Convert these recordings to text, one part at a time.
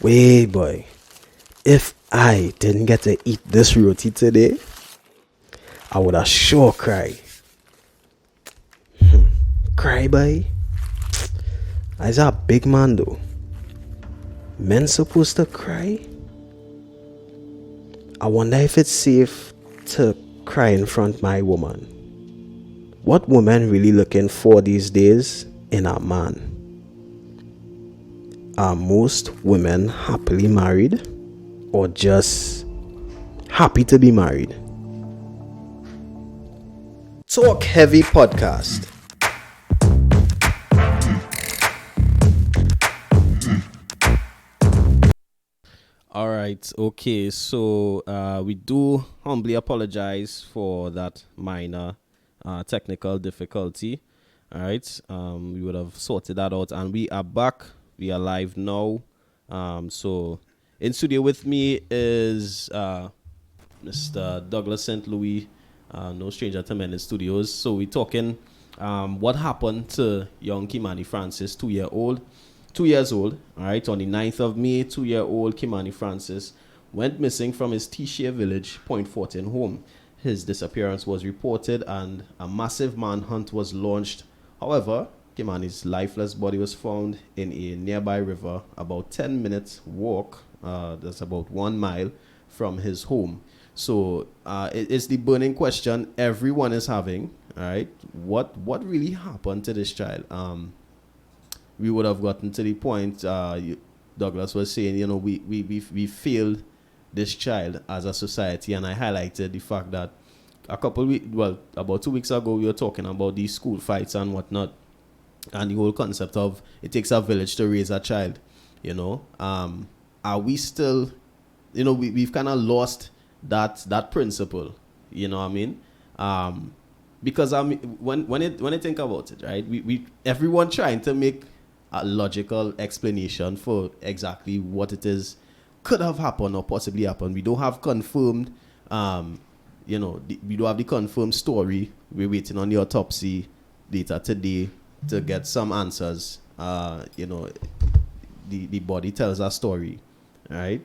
Wait, boy. If I didn't get to eat this roti today, I would have sure cried. Cry, boy? I's a big man, though. Men supposed to cry? I wonder if it's safe to cry in front of my woman. What women really looking for these days in a man? Are most women happily married or just happy to be married? Talk Heavy Podcast. All right, okay, so we do humbly apologize for that minor technical difficulty. All right, we would have sorted that out, and we are back. We are live now. So in studio with me is Mr. Douglas St. Louis, no stranger to men in studios. So we're talking what happened to young Kymani Francis, 2 years old, all right, on the 9th of May, 2-year-old Kymani Francis went missing from his T-Share Village, Point Fortin home. His disappearance was reported and a massive manhunt was launched. However, Kymani's lifeless body was found in a nearby river about 10 minutes walk, that's about 1 mile from his home. So it's the burning question everyone is having, all right, what really happened to this child? We would have gotten to the point Douglas was saying, you know, we failed this child as a society, and I highlighted the fact that about 2 weeks ago, we were talking about these school fights and whatnot, and the whole concept of it takes a village to raise a child, you know. Are we still, you know, we've kind of lost that principle, you know what I mean? Because when I think about it, right, we everyone trying to make a logical explanation for exactly what it is could have happened or possibly happened. We don't have confirmed, we don't have the confirmed story. We're waiting on the autopsy data today to get some answers. The body tells a story, right?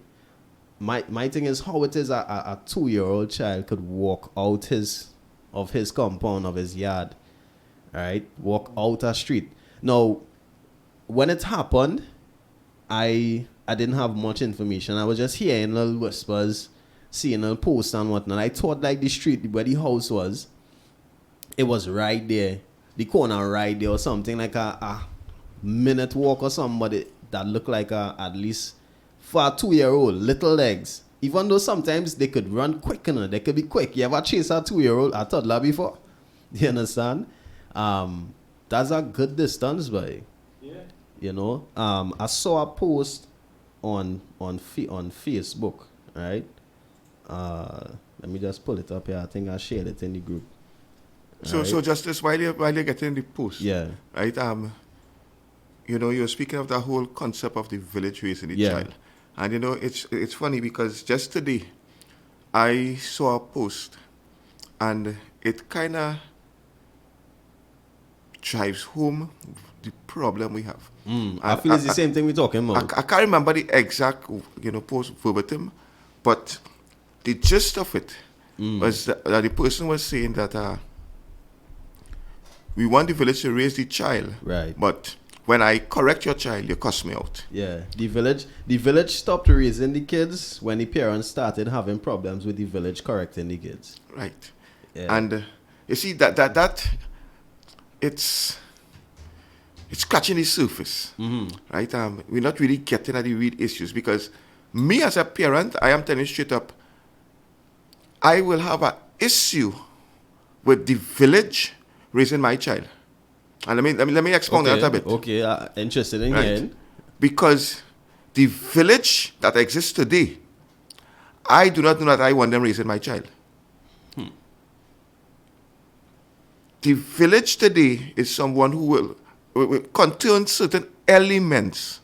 My thing is how it is a 2-year-old child could walk out of his compound, of his yard, right? Walk out a street. Now, when it happened, I didn't have much information. I was just hearing little whispers, seeing little posts and whatnot. I thought like the street where the house was, it was right there, the corner right there, or something like a minute walk or somebody that looked like at least for a 2-year-old, little legs. Even though sometimes they could run quick, you know, they could be quick. You ever chase a 2-year-old, a toddler before? Do you understand? That's a good distance, boy. Yeah. You know, I saw a post on Facebook, right? Let me just pull it up here. I think I shared it in the group. So just while you're getting the post, yeah, right? You're speaking of the whole concept of the village raising the child, and you know it's funny because just today I saw a post, and it kind of drives home the problem we have. I feel it's the same thing we're talking about. I can't remember the exact, post verbatim, but the gist of it was that the person was saying that we want the village to raise the child, right? But when I correct your child, you cuss me out. Yeah, the village stopped raising the kids when the parents started having problems with the village correcting the kids. Right, yeah. And you see that it's scratching the surface, right? We're not really getting at the real issues because me as a parent, I am telling you straight up, I will have an issue with the village raising my child. And let me expound that a bit. Okay, interested in hearing. Because the village that exists today, I do not know that I want them raising my child. The village today is someone who will contain certain elements,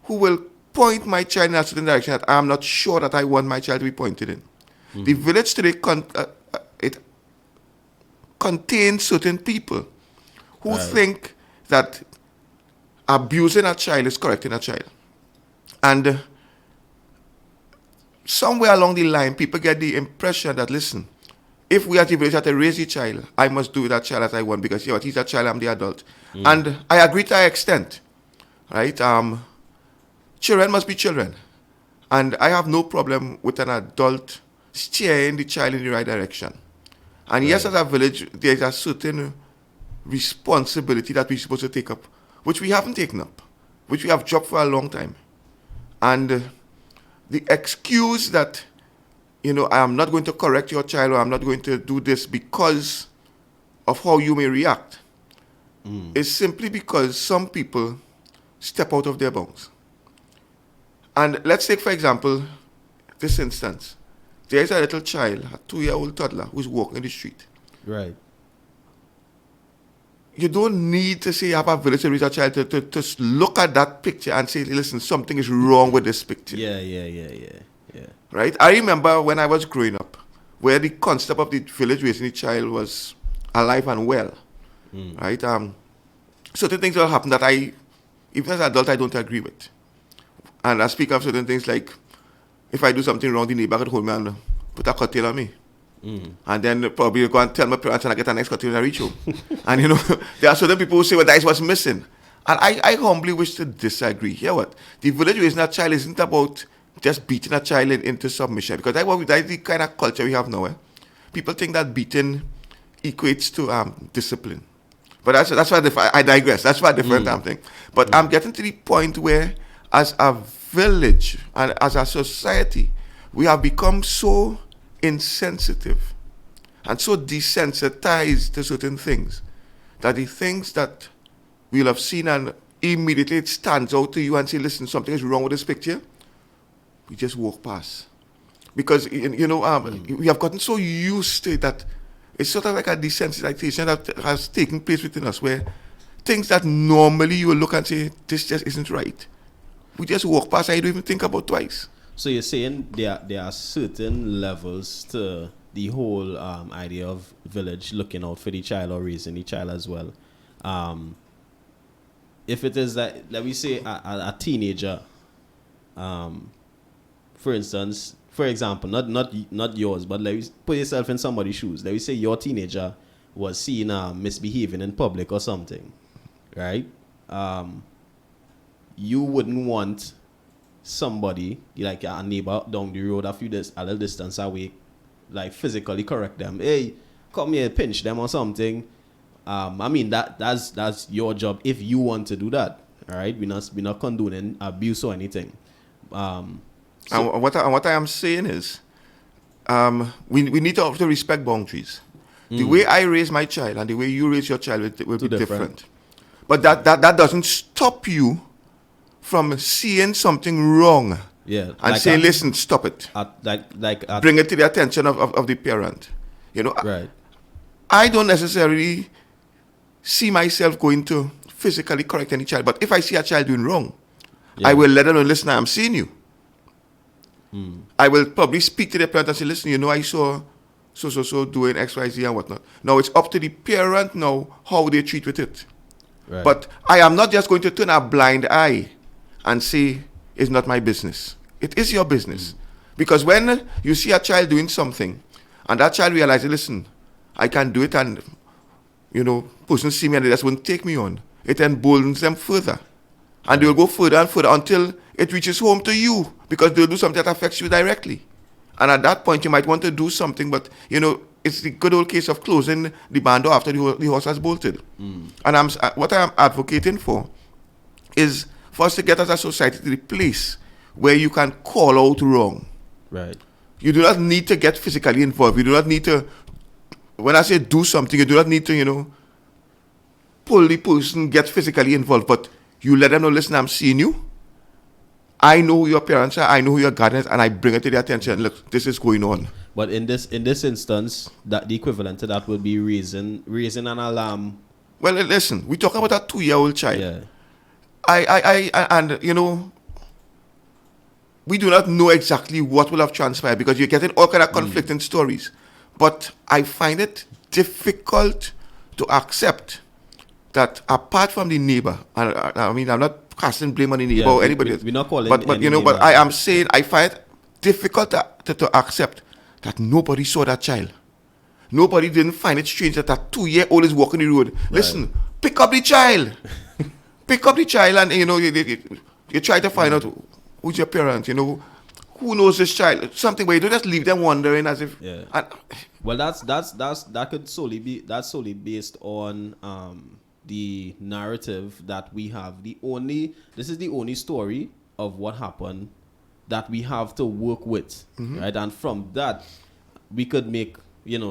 who will point my child in a certain direction that I'm not sure that I want my child to be pointed in. The village today it contains certain people who think that abusing a child is correcting a child. And somewhere along the line, people get the impression that, listen, if we as the village have to raise the child, I must do with that child as I want because he's a child, I'm the adult. And I agree to that extent, right? Children must be children. And I have no problem with an adult steering the child in the right direction. And yes, as a village, there's a certain responsibility that we're supposed to take up, which we haven't taken up, which we have dropped for a long time. And the excuse that, I am not going to correct your child or I'm not going to do this because of how you may react is simply because some people step out of their bounds. And let's take, for example, this instance. There's a little child, a 2-year-old toddler, who's walking in the street. Right. You don't need to say you have a village to raise a child to look at that picture and say, listen, something is wrong with this picture. Yeah. Right? I remember when I was growing up, where the concept of the village raising a child was alive and well. Right? Certain things will happen that even as an adult, I don't agree with. And I speak of certain things like, if I do something wrong, the neighbor could hold me and put a curtail on me. And then probably go and tell my parents and I get an next curtail and I reach home. And there are certain people who say, well, that is what's missing. And I humbly wish to disagree. Hear what? The village raising a child isn't about just beating a child into submission. Because that's the kind of culture we have now. People think that beating equates to discipline. But that's why I digress. That's why a different thing. But I'm getting to the point where, as a village and as a society, we have become so insensitive and so desensitized to certain things that the things that we'll have seen and immediately it stands out to you and say, listen, something is wrong with this picture, we just walk past. Because, we have gotten so used to it that it's sort of like a desensitization that has taken place within us where things that normally you will look and say, this just isn't right. We just walk past and you don't even think about twice. So you're saying there are certain levels to the whole idea of village looking out for the child or raising the child as well. If it is that, let me say, a teenager, for instance, for example, not yours, but let you put yourself in somebody's shoes. Let me say your teenager was seen misbehaving in public or something, right? You wouldn't want somebody, like a neighbor down the road, a little distance away, like physically correct them. Hey, come here, pinch them or something. I mean that's your job if you want to do that. All right, we're not condoning abuse or anything. And what I am saying is, we need to respect boundaries. The way I raise my child and the way you raise your child will be different. But that doesn't stop you from seeing something wrong, and like saying, listen, stop it. Bring it to the attention of the parent. Right. I don't necessarily see myself going to physically correct any child, but if I see a child doing wrong, I will let them know, listen, I'm seeing you. I will probably speak to the parent and say, listen, I saw so doing X, Y, Z and whatnot. Now it's up to the parent now how they treat with it. Right. But I am not just going to turn a blind eye and say, it's not my business. It is your business. Because when you see a child doing something, and that child realizes, listen, I can do it, and, person see me and they just won't take me on, it emboldens them further. And they will go further and further until it reaches home to you, because they'll do something that affects you directly. And at that point, you might want to do something, but, it's the good old case of closing the barn door after the horse has bolted. And what I'm advocating for is for us to get as a society to the place where you can call out wrong. Right. You do not need to get physically involved. You do not need to, when I say do something, you do not need to, pull the person, get physically involved. But you let them know, listen, I'm seeing you. I know who your parents are. I know who your guardians are, and I bring it to their attention. Look, this is going on. But in this instance, that the equivalent to that would be raising an alarm. Well, listen, we're talking about a 2-year-old child. Yeah. And we do not know exactly what will have transpired because you're getting all kind of conflicting stories. But I find it difficult to accept that apart from the neighbor, and I'm not casting blame on the neighbor or anybody else. We're not calling but any you know, but neighbor. I am saying I find it difficult to accept that nobody saw that child. Nobody didn't find it strange that 2-year-old is walking the road. Right. Listen, pick up the child. Pick up the child, and you know you try to find out who's your parent. You know, who knows this child? Something where you don't just leave them wondering as if. Yeah. And, well, that could solely be based on the narrative that we have. This is the only story of what happened that we have to work with, right? And from that, we could make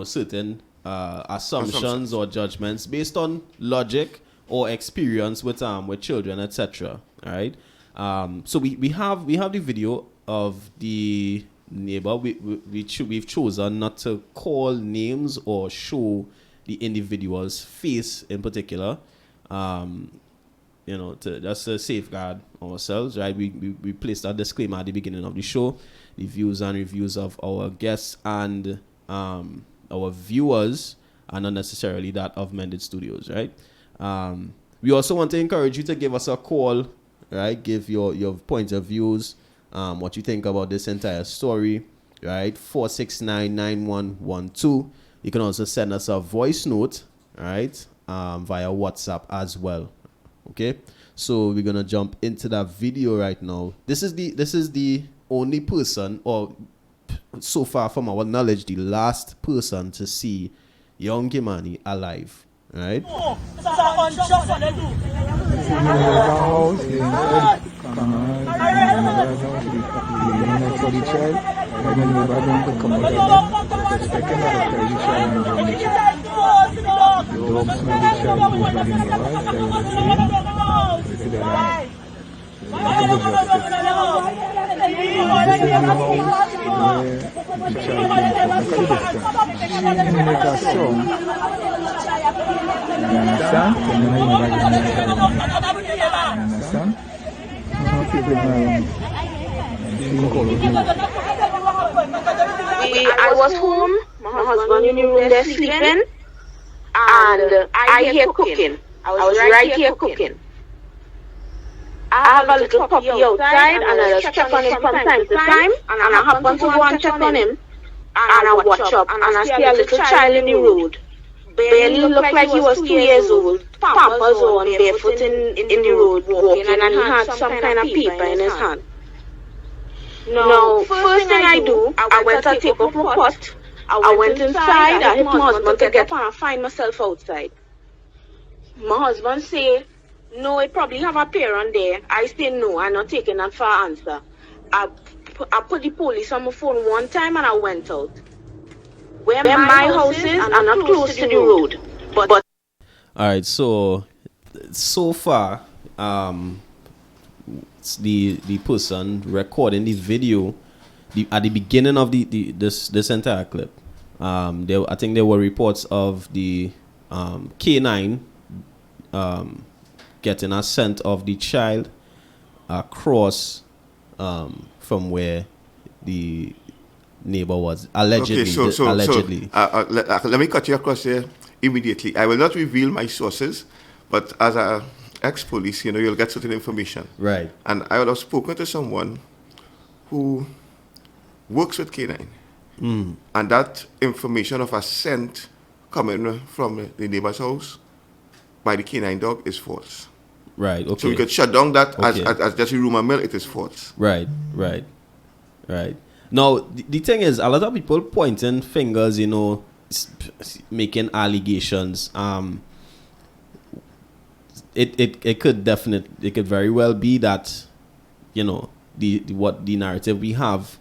certain assumptions or judgments based on logic or experience with children, etc. Right? So we have the video of the neighbor. We've chosen not to call names or show the individual's face in particular, to just to safeguard ourselves, right? We placed a disclaimer at the beginning of the show. The views and reviews of our guests and our viewers are not necessarily that of Mended Studios, right? We also want to encourage you to give us a call, right? Give your point of views, what you think about this entire story, right? 469-9112. You can also send us a voice note, right? Via WhatsApp as well. Okay, so we're gonna jump into that video right now. This is the only person, or so far from our knowledge, the last person to see young Kymani alive. Right? I was home, my husband in the room there sleeping, and I hear cooking. I was right here cooking. I have a little puppy outside, and I just check on him from time to time, and I happen to go and check on him, and I watch up, and I see a little child in the road. Barely looked like he was 2 years old, pampers on, barefoot in the road, walking, and he had some kind of paper in his hand. Now, first thing I do, I went to take up my pot. I went inside, I hit my husband to get up and find myself outside. My husband say, no, it probably have a parent there. I say no, I'm not taking that for an answer. I put the police on my phone one time and I went out. Where my house is, I'm not close to the road. But all right, so far, the person recording the video at the beginning of this entire clip. I think there were reports of the K9 getting a scent of the child across from where the neighbor was allegedly. Okay, let me cut you across there immediately. I will not reveal my sources, but as a ex-police, you'll get certain information. Right. And I would have spoken to someone who works with K9, and that information of a scent coming from the neighbor's house by the K9 dog is false. Right. Okay. So we could shut down that as just a rumor mill. It is false. Right. Now the thing is, a lot of people pointing fingers, making allegations. It could very well be that, the narrative we have,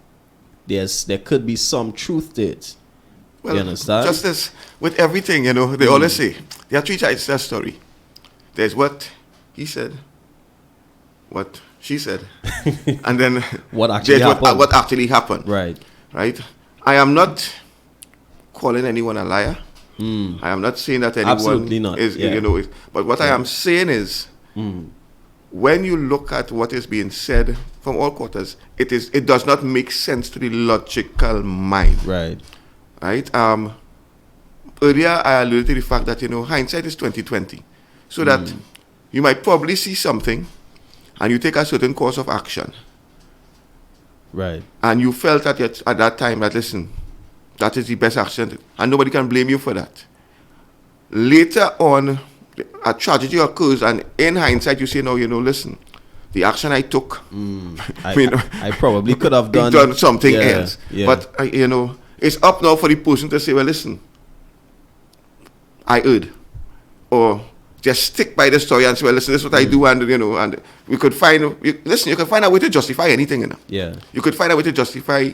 there could be some truth to it. Well, you understand? Just as with everything, they always say there are three sides to that story. There's what he said, what she said, and then what actually happened. What actually happened. Right. I am not calling anyone a liar. I am not saying that anyone Absolutely not. is, but what I am saying is, when you look at what is being said from all quarters, it does not make sense to the logical mind. Right. Earlier I alluded to the fact that hindsight is 20/20, so that you might probably see something, and you take a certain course of action, Right. and you felt at that time that, listen, that is the best action, and nobody can blame you for that. Later on, a tragedy occurs, and in hindsight, you say, no, listen, the action I took, I probably could have done something else. Yeah. But, it's up now for the person to say, well, listen, I erred. Or just stick by the story and say, well, listen, this is what I do, and, and we could you can find a way to justify anything, Yeah. You could find a way to justify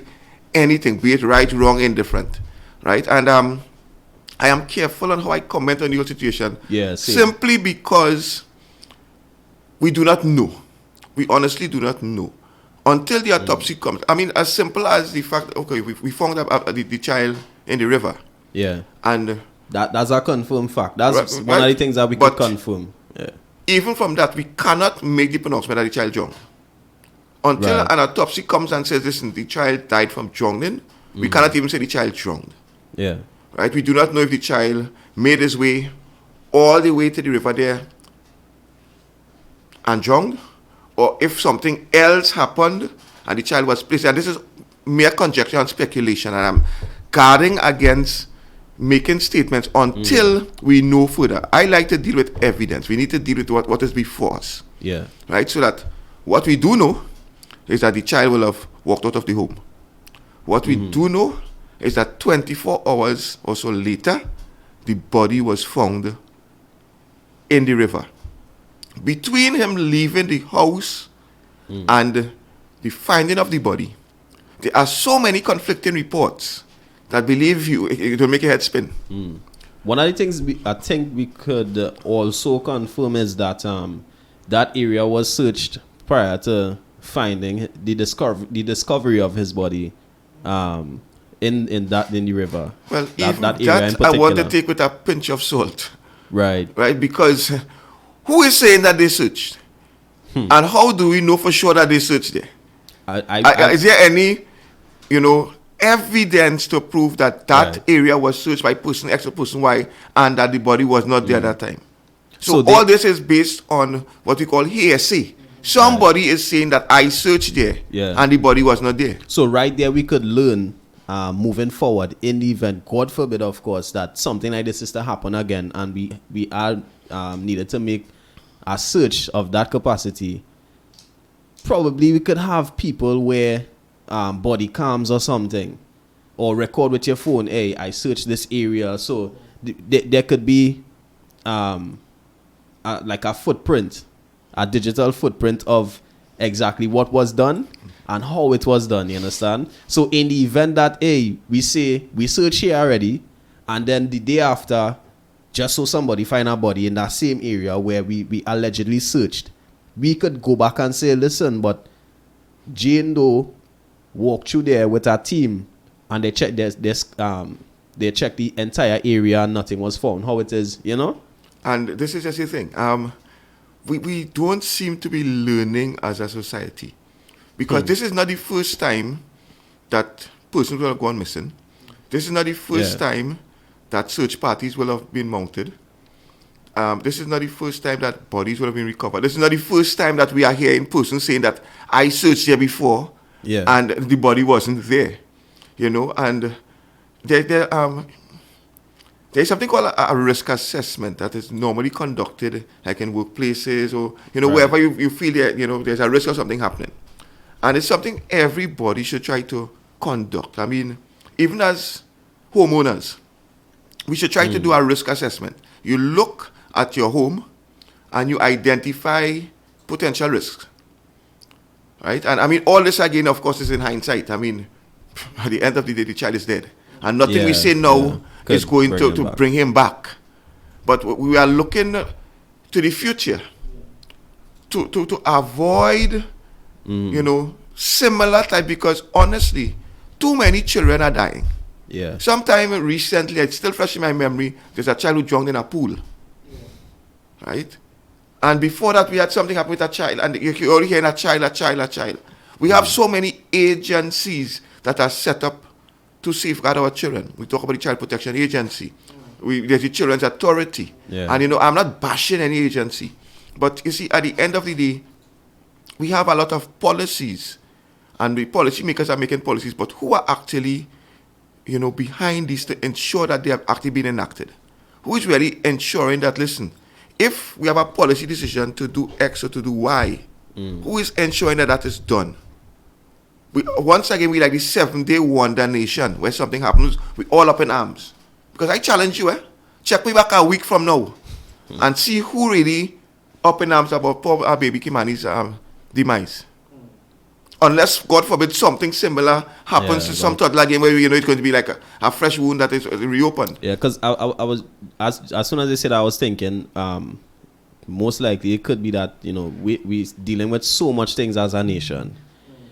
anything, be it right, wrong, indifferent, right? And I am careful on how I comment on your situation. Yeah, same. Simply because we do not know. We honestly do not know until the autopsy comes. I mean, as simple as the fact, okay, we found the child in the river. Yeah. And that's a confirmed fact. That's Right, one of the things that we could confirm. Yeah. even from that, we cannot make the pronouncement that the child drowned. Until Right. an autopsy comes and says, listen, the child died from drowning, we cannot even say the child drowned. Yeah. Right? We do not know if the child made his way all the way to the river there and drowned, or if something else happened and the child was placed. And this is mere conjecture and speculation, and I'm guarding against making statements until we know further. I like to deal with evidence. We need to deal with what is before us. Yeah. Right? So that what we do know is that the child will have walked out of the home. What we do know is that 24 hours or so later, the body was found in the river. Between him leaving the house and the finding of the body, there are so many conflicting reports that, believe you, it will make your head spin. One of the things I think we could also confirm is that that area was searched prior to finding the discovery of his body in the river. Well, that even area in that I want to particular. take with a pinch of salt. Right. Right? Because who is saying that they searched? And how do we know for sure that they searched there? Is there any, evidence to prove that Right. area was searched by person X or person Y and that the body was not there at that time? So So all this is based on what we call hearsay. Somebody is saying that I searched there and the body was not there. So right there we could learn moving forward in the event, God forbid, of course, that something like this is to happen again, and we are needed to make a search of that capacity. Probably we could have people wear body cams or something, or record with your phone, hey, I searched this area. So there could be like a footprint, a digital footprint of exactly what was done and how it was done, you understand? So in the event that, hey, we say we search here already, and then the day after, just so somebody find a body in that same area where we allegedly searched, we could go back and say, listen, but Jane Doe walked through there with her team and they checked they checked the entire area and nothing was found. How it is, And this is just the thing. We don't seem to be learning as a society. Because this is not the first time that persons will have gone missing. This is not the first time that search parties will have been mounted. This is not the first time that bodies will have been recovered. This is not the first time that we are hearing persons saying that I searched there before and the body wasn't there. And there's something called a risk assessment that is normally conducted like in workplaces or, wherever you feel that, there's a risk of something happening. And it's something everybody should try to conduct. I mean, even as homeowners, we should try to do a risk assessment. You look at your home and you identify potential risks. Right? And I mean, all this again, of course, is in hindsight. I mean, at the end of the day, the child is dead. And nothing we say now is going to bring him back. But we are looking to the future to avoid, similar type, because honestly, too many children are dying. Yeah. Sometime recently, it's still fresh in my memory, there's a child who drowned in a pool. Right? And before that, we had something happen with a child, and you're already hearing a child. We have so many agencies that are set up to safeguard our children. We talk about the Child Protection Agency. There's the Children's Authority. Yeah. And, I'm not bashing any agency. But you see, at the end of the day, we have a lot of policies, and the policymakers are making policies, but who are actually, behind these to ensure that they have actually been enacted? Who is really ensuring that, listen, if we have a policy decision to do X or to do Y, who is ensuring that that is done? Once again, we like the 7-day wonder nation, where something happens, we all up in arms. Because I challenge you, check me back a week from now and see who really up in arms about poor our baby Kymani's demise. Unless, God forbid, something similar happens to some toddler again where it's going to be like a fresh wound that is reopened. Yeah, because I was, as soon as I said, I was thinking, most likely it could be that, we dealing with so much things as a nation.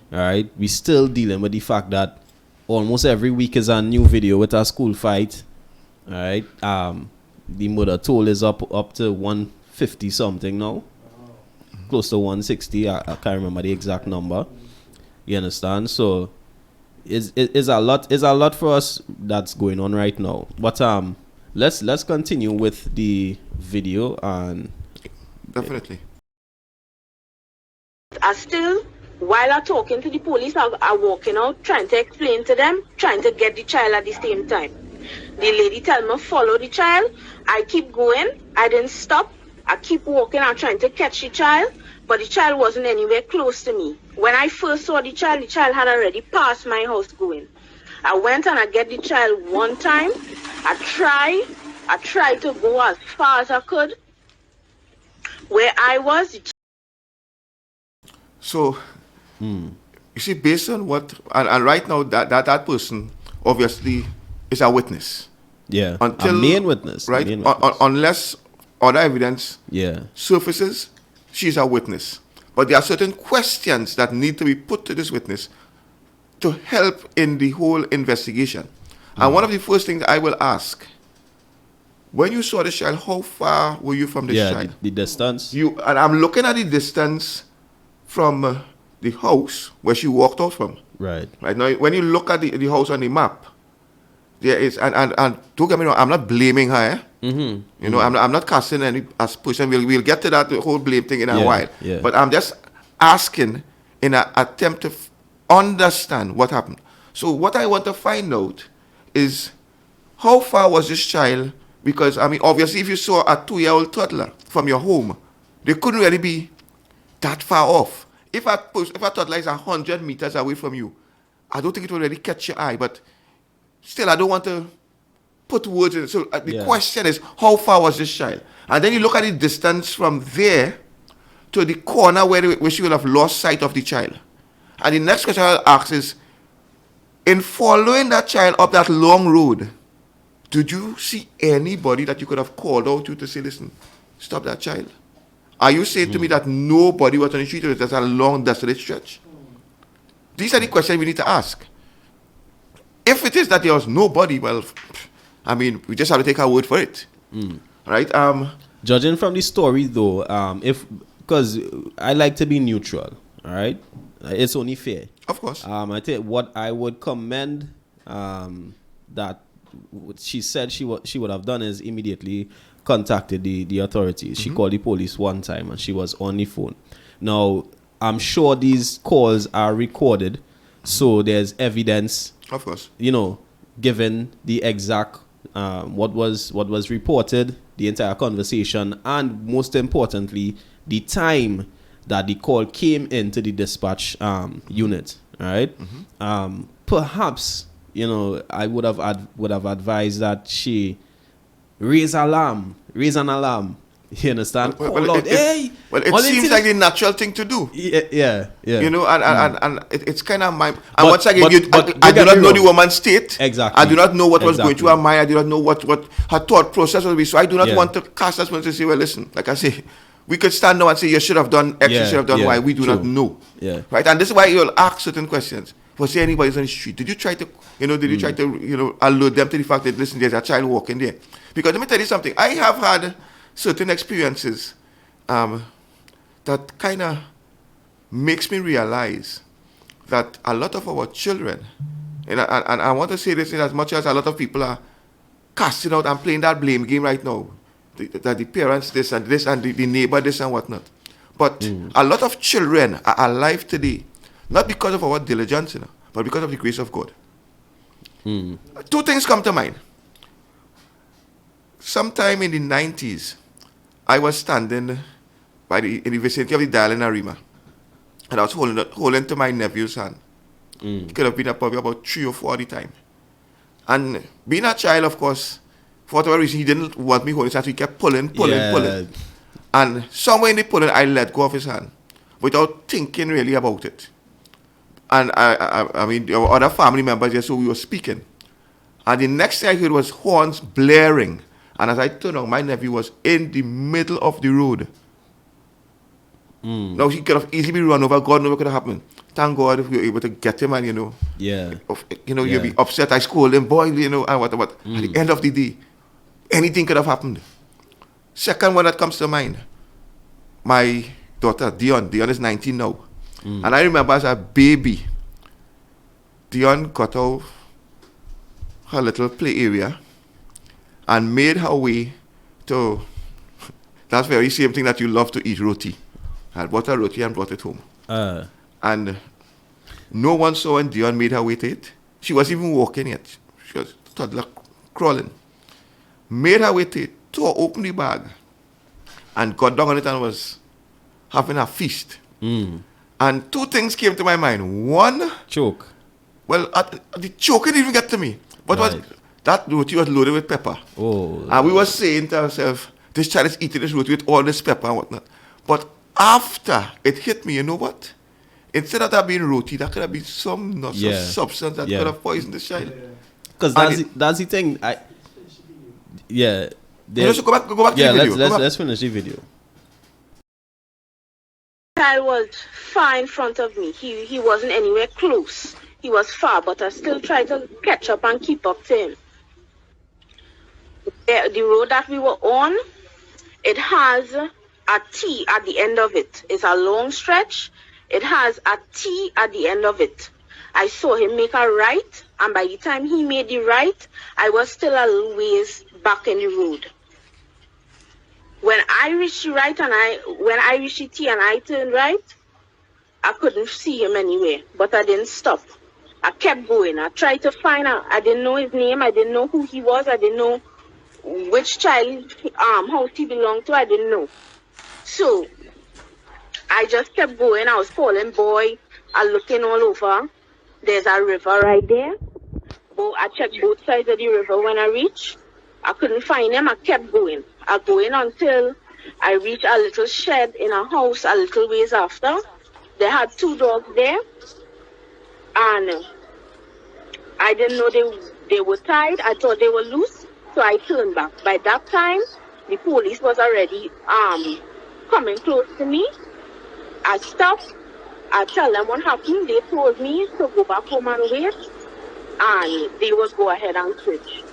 All right, we still dealing with the fact that almost every week is a new video with a school fight. All right, the mother toll is up to 150 something now, close to 160. I can't remember the exact number. You understand? So it's a lot for us that's going on right now. But let's continue with the video and definitely. I still, while I'm talking to the police, I walking out, trying to explain to them, trying to get the child at the same time. The lady tell me follow the child. I keep going. I didn't stop. I keep walking. I'm trying to catch the child, but the child wasn't anywhere close to me. When I first saw the child had already passed my house going. I went and I get the child one time. I tried to go as far as I could. Where I was. So, you see, based on what, and right now that person obviously is a witness. Yeah, until, a main witness. Right? Main witness. Unless other evidence yeah. surfaces, she's a witness. But there are certain questions that need to be put to this witness to help in the whole investigation. And one of the first things I will ask, when you saw the child, how far were you from this child? The distance. And I'm looking at the distance from the house where she walked out from. Right. Right now, when you look at the house on the map, there is, and don't get me wrong, I'm not blaming her. I'm not casting any aspersion. We'll get to that whole blame thing in a while. Yeah. But I'm just asking in an attempt to understand what happened. So what I want to find out is how far was this child? Because, obviously, if you saw a 2-year-old toddler from your home, they couldn't really be that far off. If a toddler is 100 meters away from you, I don't think it will really catch your eye. But still, I don't want to put words in it. So the question is, how far was this child? And then you look at the distance from there to the corner where she will have lost sight of the child. And the next question I'll ask is, in following that child up that long road, did you see anybody that you could have called out to say, listen, stop that child? Are you saying to me that nobody was on the street or there's a long, desolate stretch? These are the questions we need to ask. If it is that there was nobody, well, we just have to take our word for it. Right? Judging from the story, though, because I like to be neutral, all right? It's only fair. Of course. I think what I would commend that she said she would have done is immediately contacted the authorities. She called the police one time and she was on the phone. Now, I'm sure these calls are recorded, so there's evidence. Of course. Given the exact what was reported, the entire conversation, and most importantly, the time that the call came into the dispatch unit. All right. Perhaps I would have advised that she raise an alarm. You understand? It seems like the natural thing to do. Yeah. And it's kind of my. And once again, I do not know the woman's state. Exactly. I do not know what was going through her mind. I do not know what her thought process would be. So I do not want to cast aspersions to say, well, listen, like I say, we could stand now and say you should have done X, you should have done Y. We do not know. Yeah. Right? And this is why you'll ask certain questions. Was there anybody on the street? Did you try to, alert them to the fact that, listen, there's a child walking there? Because let me tell you something. I have had certain experiences that kind of makes me realize that a lot of our children, and I want to say this in as much as a lot of people are casting out and playing that blame game right now, that the parents this and the neighbor this and whatnot. But a lot of children are alive today, not because of our diligence, but because of the grace of God. Two things come to mind. Sometime in the 90s, I was standing in the vicinity of the Dial in Arima, and I was holding to my nephew's hand. Could have been probably about 3 or 4 at the time. And being a child, of course, for whatever reason, he didn't want me holding his hand, so he kept pulling. And somewhere in the pulling, I let go of his hand without thinking really about it. And I mean, our other family members there, so we were speaking. And the next thing I heard was horns blaring. And as I turned on, my nephew was in the middle of the road. Now, he could have easily run over. God knows what could have happened. Thank God if we were able to get him, and you'd be upset. I scolded him, boy, and what. At the end of the day, anything could have happened. Second one that comes to mind, my daughter, Dion is 19 now. And I remember as a baby, Dion got out her little play area and made her way to that very same thing that you love to eat, roti. I bought a roti and brought it home. And no one saw when Dion made her way to it. She wasn't even walking yet. She was a toddler crawling. Made her way to it, tore open the bag, and got down on it and was having a feast. And two things came to my mind. One, choke. Well, the choke didn't even get to me. But that roti was loaded with pepper. And we were saying to ourselves, this child is eating this roti with all this pepper and whatnot. But after it hit me, you know what? Instead of that being roti, that could have been some substance that could have poisoned the child. Because that's the thing. So go back to the video. Let's finish the video. Child was far in front of me. He wasn't anywhere close. He was far, but I still tried to catch up and keep up to him. The road that we were on, it has a T at the end of it. It's a long stretch. It has a T at the end of it. I saw him make a right, and by the time he made the right, I was still a little ways back in the road. When I reached the right when I reached the T and I turned right, I couldn't see him anywhere, but I didn't stop. I kept going. I tried to find out. I didn't know his name. I didn't know who he was. I didn't know which child house he belonged to. I didn't know. So I just kept going. I was calling boy. I looking all over. There's a river right there. I checked both sides of the river when I reached. I couldn't find him. I kept going. I going until I reached a little shed in a house a little ways after. They had 2 dogs there. And I didn't know they were tied. I thought they were loose. So I turned back. By that time, the police was already coming close to me. I stopped. I tell them what happened. They told me to go back home and wait. And they would go ahead and search.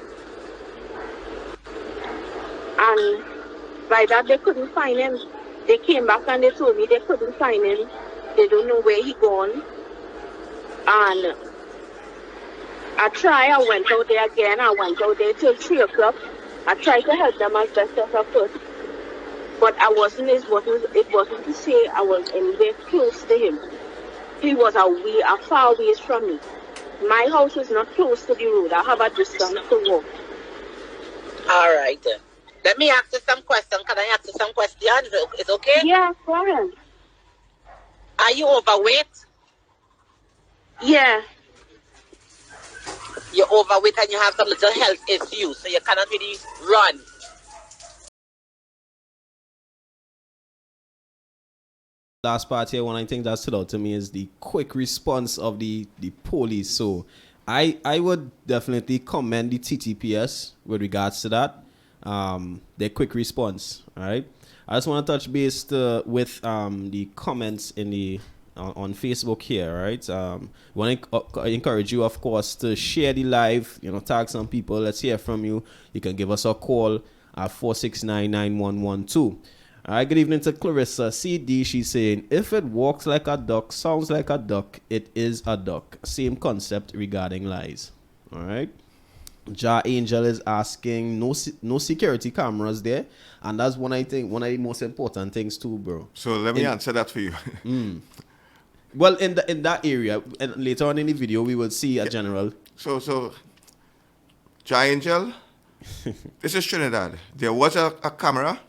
And by that, they couldn't find him. They came back and they told me they couldn't find him. They don't know where he gone. And I went out there again. I went out there till 3 o'clock. I tried to help them as best as I could. But it wasn't to say I was anywhere close to him. He was a far ways from me. My house is not close to the road. I have a distance to walk. All right then. Let me ask you some questions. Can I ask you some questions? Is it okay? Yeah, go ahead. Are you overweight? Yeah. You're overweight and you have some little health issues, so you cannot really run. Last part here, one I think that stood out to me is the quick response of the police. So I would definitely commend the TTPS with regards to that. Their quick response. All right. I just want to touch base with the comments in the on Facebook here. Right. Want to encourage you, of course, to share the live. Tag some people. Let's hear from you. You can give us a call at 469-9112. All right, good evening to Clarissa CD. She's saying, if it walks like a duck, sounds like a duck, it is a duck. Same concept regarding lies. All right. Ja Angel is asking no security cameras there, and that's one of the most important things too, bro. So let me answer that for you. Well, in that area, and later on in the video, we will see a general. So, Ja Angel, this is Trinidad. There was a camera.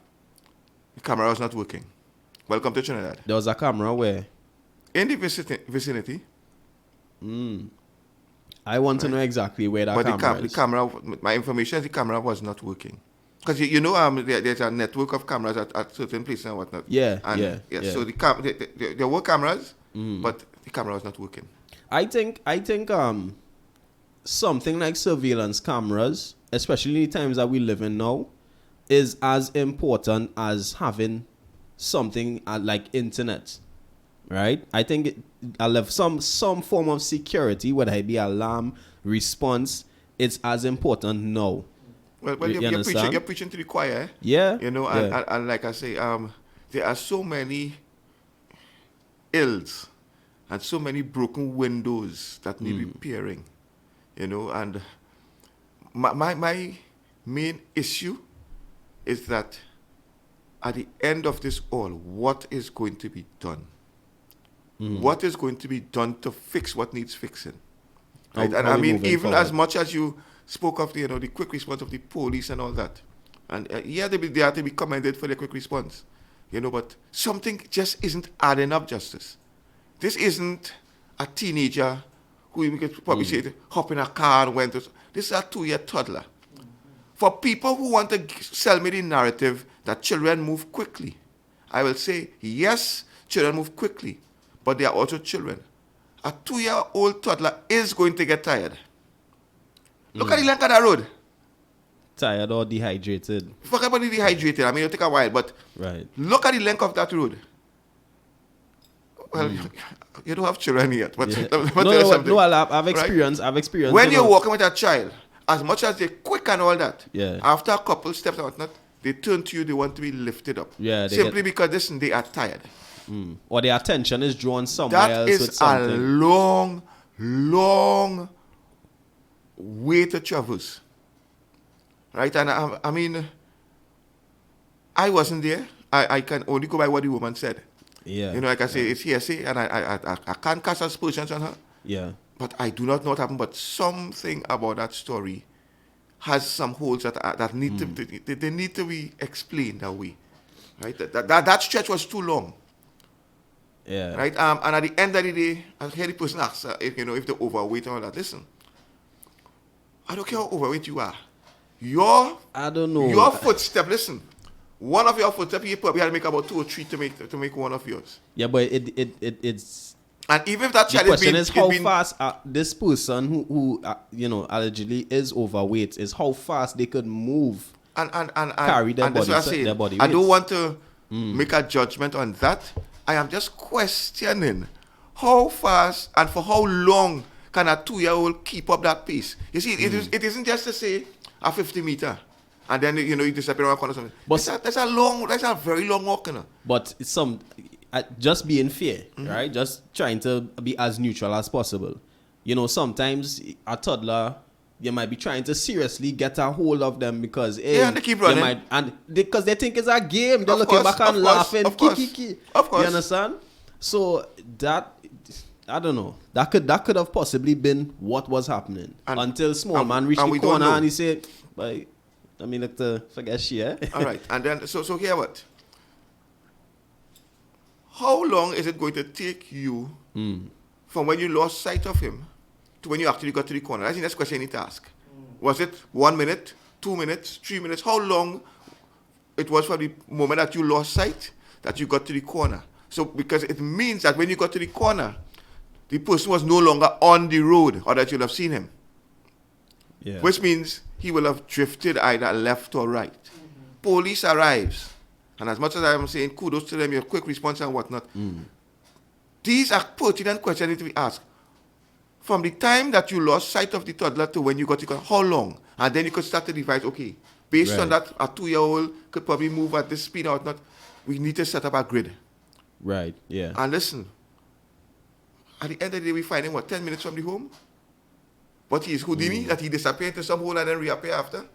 The camera was not working. Welcome to Trinidad. There was a camera where In the vicinity. I want to know exactly where that camera the is. camera, my information is the camera was not working. Because there's a network of cameras at certain places and whatnot. Yeah. So there were cameras, but the camera was not working. I think something like surveillance cameras, especially in the times that we live in now, is as important as having something like internet, right? I think I'll have some form of security, whether it be alarm response. It's as important now. Well, you're preaching to the choir. Yeah. And like I say, there are so many ills and so many broken windows that need repairing. And my main issue is that at the end of this all, what is going to be done? What is going to be done to fix what needs fixing? Right? And I mean, even forward. As much as you spoke of the quick response of the police and all that, and they have to be commended for their quick response, but something just isn't adding up justice. This isn't a teenager who you could probably say hop in a car and went to. This is a 2-year toddler. For people who want to sell me the narrative that children move quickly, I will say, yes, children move quickly, but they are also children. A 2-year-old toddler is going to get tired. Look at the length of that road. Tired or dehydrated. Forget about the dehydrated. I mean, it'll take a while, but look at the length of that road. Well, you don't have children yet, but no, I've experienced. Right? I've experienced. When you're walking with a child, as much as they're quick and all that, yeah. After a couple steps and whatnot, they turn to you. They want to be lifted up. Yeah, simply because they are tired. Or their attention is drawn somewhere else. That is a long, long way to traverse. Right? And I mean, I wasn't there. I can only go by what the woman said. Yeah. Like I say, it's hearsay, and I can't cast aspersions on her. Yeah. But I do not know what happened. But something about that story has some holes that need they need to be explained away. Right? That stretch was too long. Yeah. Right. And at the end of the day, I hear the person ask if they're overweight and all that. Listen, I don't care how overweight you are. I don't know. Your footstep. Listen, one of your footsteps you probably had to make about 2 or 3 to make one of yours. Yeah, but it's. And even if that child the question is how fast this person who allegedly is overweight is how fast they could move and carry their body. Their body weight. I don't want to make a judgment on that. I am just questioning how fast and for how long can a 2-year-old keep up that pace. You see, it isn't just to say a 50 meter and then you disappear around a corner or something. But that's a very long walk. But it's just being fair, right? Just trying to be as neutral as possible. Sometimes a toddler, you might be trying to seriously get a hold of them because and they keep running. Because they think it's a game. They're looking back and laughing. Of course. You understand? So that, I don't know. That could have possibly been what was happening until small man reached the corner and he said, "Bye." I mean, forget shit. All right, and then so here what? How long is it going to take you from when you lost sight of him to when you actually got to the corner? I think that's the question you need to ask. Was it 1 minute, 2 minutes, 3 minutes? How long it was from the moment that you lost sight that you got to the corner? So because it means that when you got to the corner, the person was no longer on the road or that you'll have seen him. Yeah. Which means he will have drifted either left or right. Police arrives. And as much as I'm saying kudos to them, your quick response and whatnot, these are pertinent questions that need to be asked. From the time that you lost sight of the toddler to when you got to the corner, how long? And then you could start to devise, okay, based on that, a 2-year-old could probably move at this speed or whatnot. We need to set up a grid. Right, yeah. And listen, at the end of the day, we find him, 10 minutes from the home? but he is Houdini, that he disappear into some hole and then reappear after.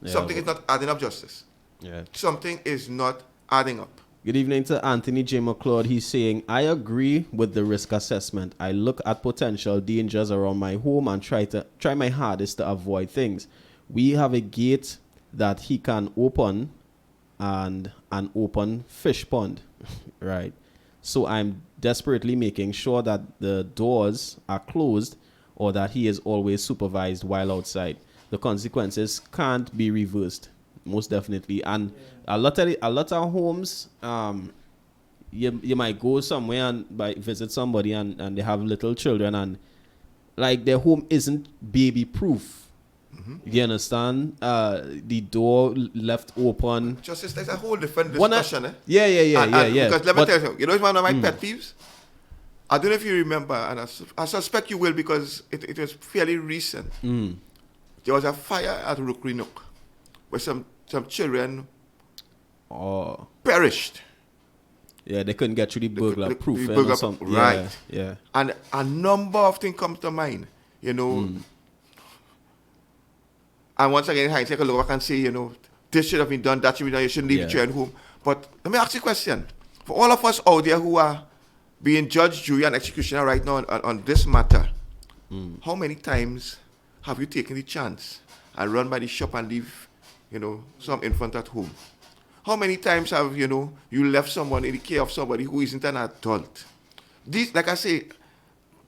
Yeah, Something is not adding up, Justice. Yeah. Something is not adding up. Good evening to Anthony J. McLeod. He's saying, I agree with the risk assessment. I look at potential dangers around my home and try my hardest to avoid things. We have a gate that he can open and an open fish pond, right? So I'm desperately making sure that the doors are closed or that he is always supervised while outside. The consequences can't be reversed, most definitely. And a lot of homes, you might go somewhere and visit somebody and they have little children and like their home isn't baby proof. You understand? The door left open. Justice, there's a whole different discussion. Yeah. Because let me tell you, you know, it's one of my pet peeves. I don't know if you remember, and I suspect you will because it was fairly recent. There was a fire at Rookery Nook where some children perished. Yeah, they couldn't get through the burglar proof or something. Right. Yeah. And a number of things come to mind, you know. And once again, I take a look back and say, you know, this should have been done, that should be done, you shouldn't leave the children home. But let me ask you a question. For all of us out there who are being judge, jury, and executioner right now on this matter, how many times have you taken the chance and run by the shop and leave, you know, some infant at home? How many times have, you know, you left someone in the care of somebody who isn't an adult? These, like I say,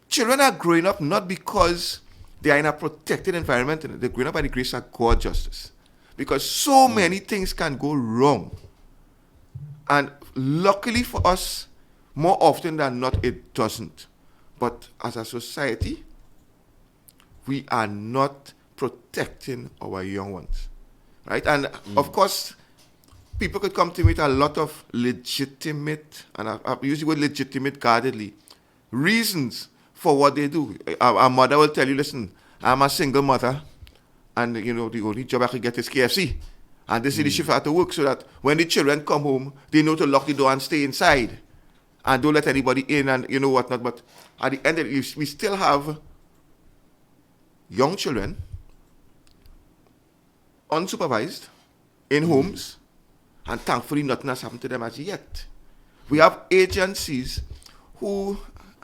children are growing up not because they are in a protected environment. They're growing up by the grace of God, Justice. Because so many things can go wrong. And luckily for us, more often than not, it doesn't. But as a society, we are not protecting our young ones. Right? And of course, people could come to me with a lot of legitimate, and I use the word legitimate guardedly, reasons for what they do. Our mother will tell you, listen, I'm a single mother, and you know the only job I can get is KFC. And this is the shift I have to work so that when the children come home, they know to lock the door and stay inside. And don't let anybody in and you know whatnot. But at the end of it, we still have young children unsupervised in homes, and thankfully nothing has happened to them as yet. We have agencies who,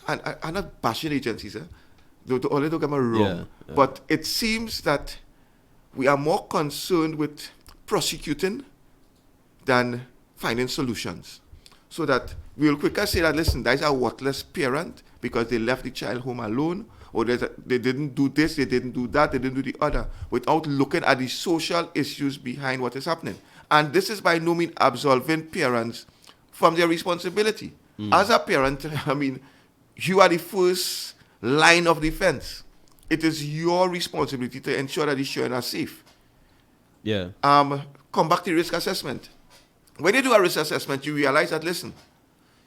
and I'm not bashing agencies, don't get me wrong, but it seems that we are more concerned with prosecuting than finding solutions. So that we'll quicker say that, listen, that is a worthless parent because they left the child home alone, or they didn't do this, they didn't do that, they didn't do the other, without looking at the social issues behind what is happening. And this is by no means absolving parents from their responsibility. As a parent, I mean, you are the first line of defense. It is your responsibility to ensure that the children are safe. Yeah. Come back to risk assessment. When you do a risk assessment, you realize that, listen,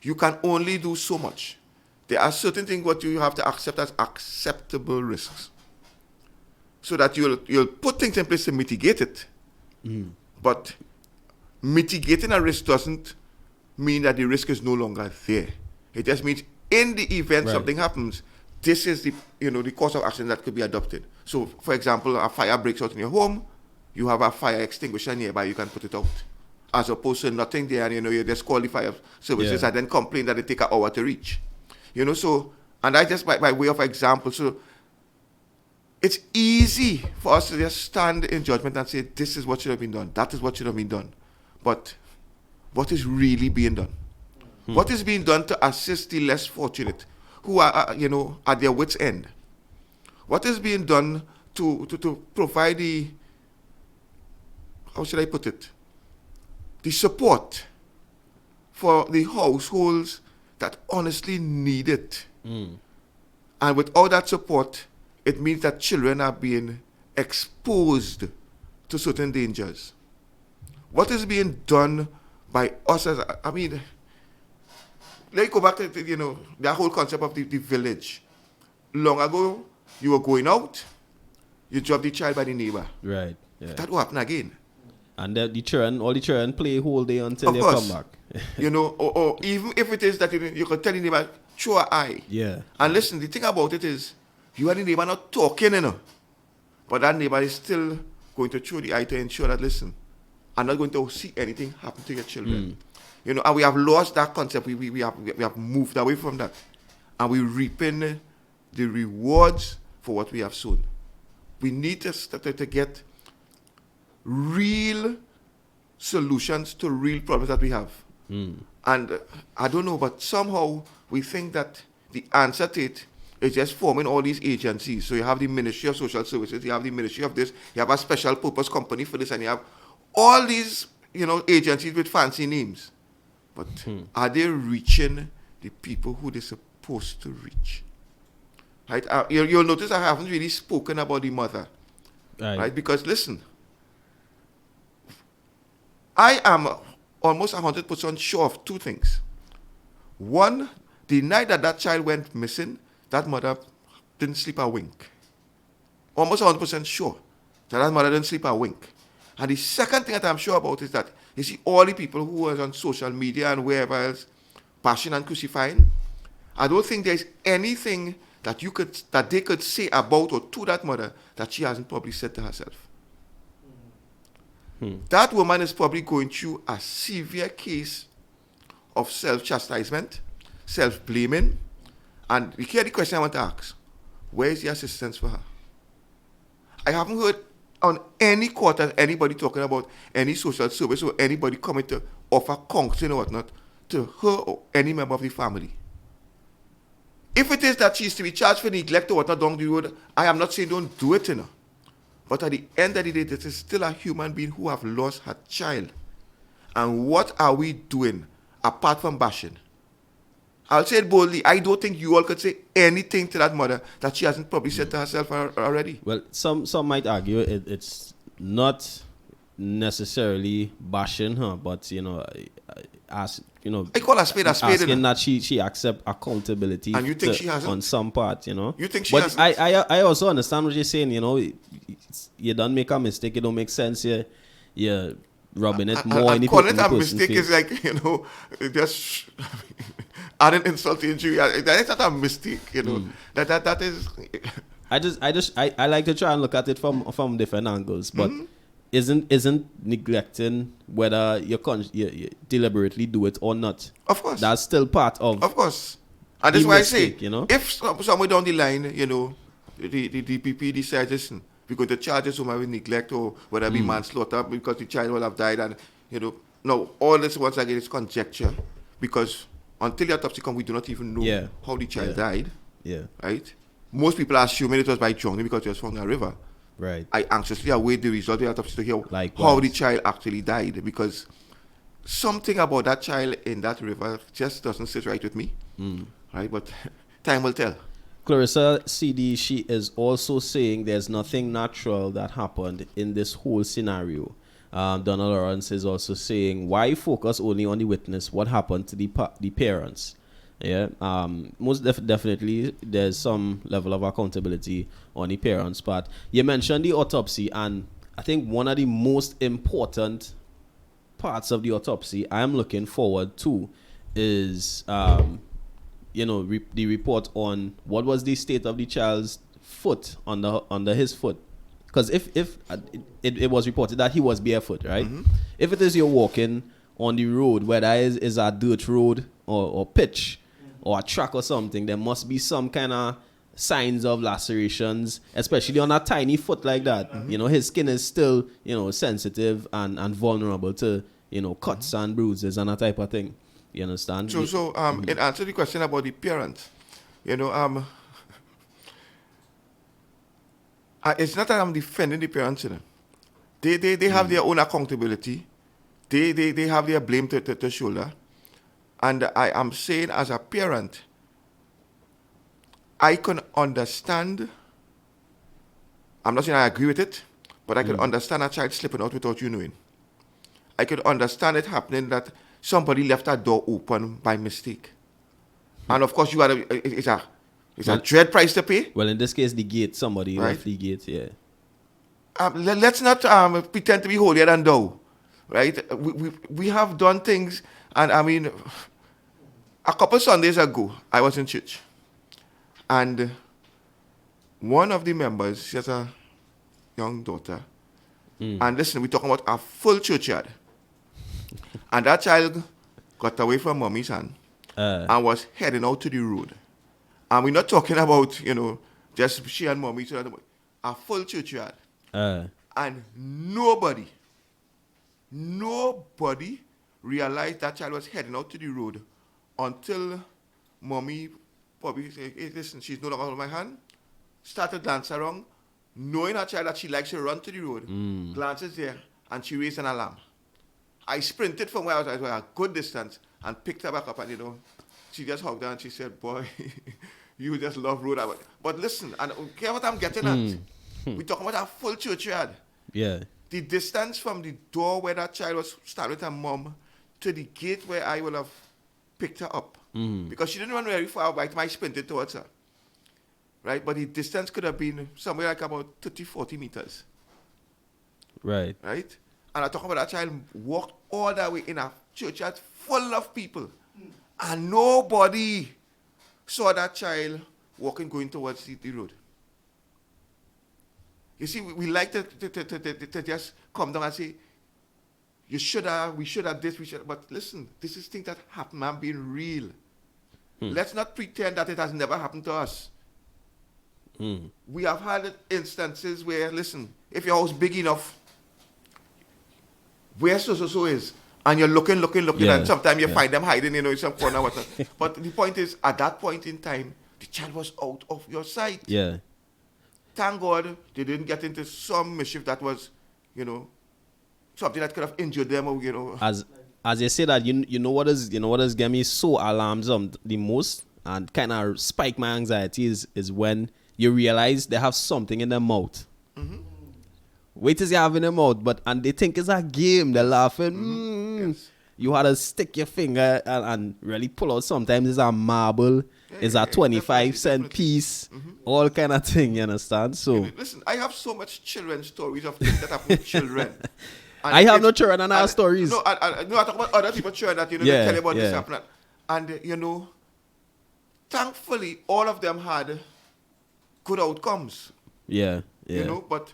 you can only do so much. There are certain things what you have to accept as acceptable risks. So that you'll put things in place to mitigate it. But mitigating a risk doesn't mean that the risk is no longer there. It just means in the event something happens, this is the course of action that could be adopted. So, for example, a fire breaks out in your home, you have a fire extinguisher nearby, you can put it out. As opposed to nothing there, and you just call the fire services and then complain that it take an hour to reach. So, and I just by way of example, so it's easy for us to just stand in judgment and say, this is what should have been done, that is what should have been done. But what is really being done? What is being done to assist the less fortunate who are, at their wits' end? What is being done to provide the, how should I put it, the support for the households that honestly need it? And without that support, it means that children are being exposed to certain dangers. What is being done by us as, let me go back to, that whole concept of the village. Long ago, you were going out, you dropped the child by the neighbor. Right. Yeah. That will happen again. And all the children play whole day until they come back. Or even if it is that you can tell the neighbor, throw an eye. Yeah. And listen, the thing about it is, you and the neighbor not talking, But that neighbor is still going to throw the eye to ensure that, listen, I'm not going to see anything happen to your children. You know, and we have lost that concept. We have moved away from that. And we're reaping the rewards for what we have sown. We need to get real solutions to real problems that we have. And I don't know, but somehow we think that the answer to it is just forming all these agencies. So you have the Ministry of Social Services, you have the Ministry of this, you have a special purpose company for this, and you have all these, you know, agencies with fancy names. But are they reaching the people who they're supposed to reach? Right? You'll notice I haven't really spoken about the mother. Right? Because listen, I am almost 100% sure of two things. One, the night that child went missing, that mother didn't sleep a wink. Almost 100% sure that mother didn't sleep a wink. And the second thing that I'm sure about is that, you see, all the people who were on social media and wherever else, bashing and crucifying, I don't think there's anything that they could say about or to that mother that she hasn't probably said to herself. That woman is probably going through a severe case of self-chastisement, self-blaming, and here the question I want to ask: where is the assistance for her? I haven't heard on any quarter anybody talking about any social service or anybody coming to offer counseling or whatnot to her or any member of the family. If it is that she is to be charged for neglect or whatnot down the road, I am not saying don't do it, you know. But at the end of the day, this is still a human being who have lost her child. And what are we doing apart from bashing? I'll say it boldly. I don't think you all could say anything to that mother that she hasn't probably said to herself already. Well, some might argue it's not necessarily bashing her, but you know, I call a spade asking that she accept accountability. And you think she hasn't? On some part, you know. You think she but hasn't? I also understand what you're saying. You know, you don't make a mistake. It don't make sense. You're rubbing it more. And calling it a mistake is like, you know, just adding insult to injury. That is not a mistake. You know, that is. I like to try and look at it from different angles, but. Isn't neglecting whether you deliberately do it or not. Of course. That's still part of. Of course. And that's why mistake, I say, you know? if somewhere down the line, you know, the DPP decides, listen, we're going to charge this woman with neglect or whether it be manslaughter because the child will have died, and, you know, no, all this once again is conjecture, because until the autopsy comes, we do not even know how the child died. Yeah. Right? Most people are assuming it was by drowning because it was from a river. Right. I anxiously await the result of the autopsy to hear how the child actually died, because something about that child in that river just doesn't sit right with me. Right? But time will tell. Clarissa CD, she is also saying there's nothing natural that happened in this whole scenario. Donna Lawrence is also saying, why focus only on the witness? What happened to the parents? Yeah, most definitely there's some level of accountability on the parents' part. You mentioned the autopsy, and I think one of the most important parts of the autopsy I am looking forward to is, the report on what was the state of the child's foot under his foot. Because if it was reported that he was barefoot, right? If it is you're walking on the road, whether it is a dirt road or pitch, or a track or something, there must be some kind of signs of lacerations, especially on a tiny foot like that. You know, his skin is still, sensitive and vulnerable to, cuts and bruises and that type of thing. You understand? So in answer to the question about the parents, it's not that I'm defending the parents, They have their own accountability. They have their blame to shoulder. And I am saying, as a parent, I can understand. I'm not saying I agree with it, but I can understand a child slipping out without you knowing. I could understand it happening that somebody left a door open by mistake. And of course, it's a dread price to pay. Well, in this case, the gate, somebody left the gate, yeah. Let's not pretend to be holier than thou, right? We have done things. And I mean, a couple Sundays ago, I was in church. And one of the members, she has a young daughter. And listen, we're talking about a full churchyard. And that child got away from mommy's hand and was heading out to the road. And we're not talking about, just she and mommy. A full churchyard. And nobody realized that child was heading out to the road until mommy probably said, hey, listen, she's no longer holding my hand. Started glance around, knowing her child that she likes to run to the road, glances there, and she raised an alarm. I sprinted from where I was at a good distance and picked her back up, and she just hugged her and she said, boy, you just love road. But listen, and care what I'm getting at? We're talking about a full churchyard. Yeah. The distance from the door where that child was standing with her mom to the gate where I would have picked her up. Because she didn't run very far, but I sprinted towards her. Right? But the distance could have been somewhere like about 30, 40 meters. Right. Right? And I talk about that child walked all that way in a churchyard full of people. And nobody saw that child going towards the road. You see, we like to just come down and say, we should have this, but listen, this is things that happen, I'm being real. Let's not pretend that it has never happened to us. We have had instances where, listen, if your house big enough, where so is, and you're looking, and sometimes you find them hiding, in some corner. But the point is, at that point in time, the child was out of your sight. Yeah. Thank God they didn't get into some mischief that was, something that could have injured them, or As you say that, you know what is getting me so alarmed the most and kind of spike my anxiety is when you realize they have something in their mouth. Wait till you have in their mouth, and they think it's a game. They're laughing. Yes. You had to stick your finger and really pull out. Sometimes it's a marble, it's a 25-cent piece, all kind of thing. You understand? So listen, I have so much children stories of things that happen with children. I have no children and I have stories. No, I talk about other people's children that they tell you about this happening. And thankfully, all of them had good outcomes. Yeah. But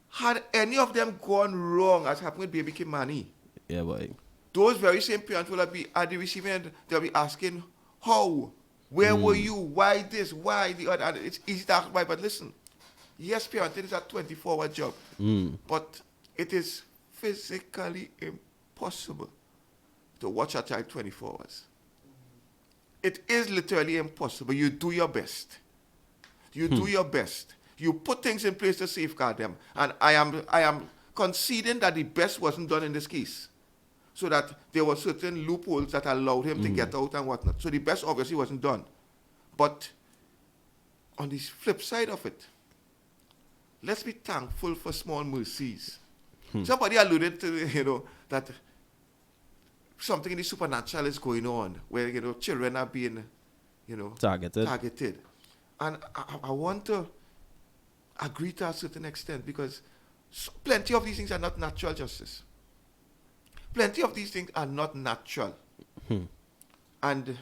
had any of them gone wrong, as happened with baby Kymani, yeah, boy, those very same parents will be at the receiving end. They'll be asking, how? Where were you? Why this? Why the other? And it's easy to ask why, but listen, yes, parenting is a 24-hour job, but it is physically impossible to watch a child 24 hours. It is literally impossible. You do your best. Do your best. You put things in place to safeguard them. And I am conceding that the best wasn't done in this case. So that there were certain loopholes that allowed him to get out and whatnot. So the best obviously wasn't done. But on the flip side of it, let's be thankful for small mercies. Somebody alluded to, that something in the supernatural is going on, where, children are being, targeted. And I want to agree to a certain extent, because plenty of these things are not natural, Justice. Plenty of these things are not natural. And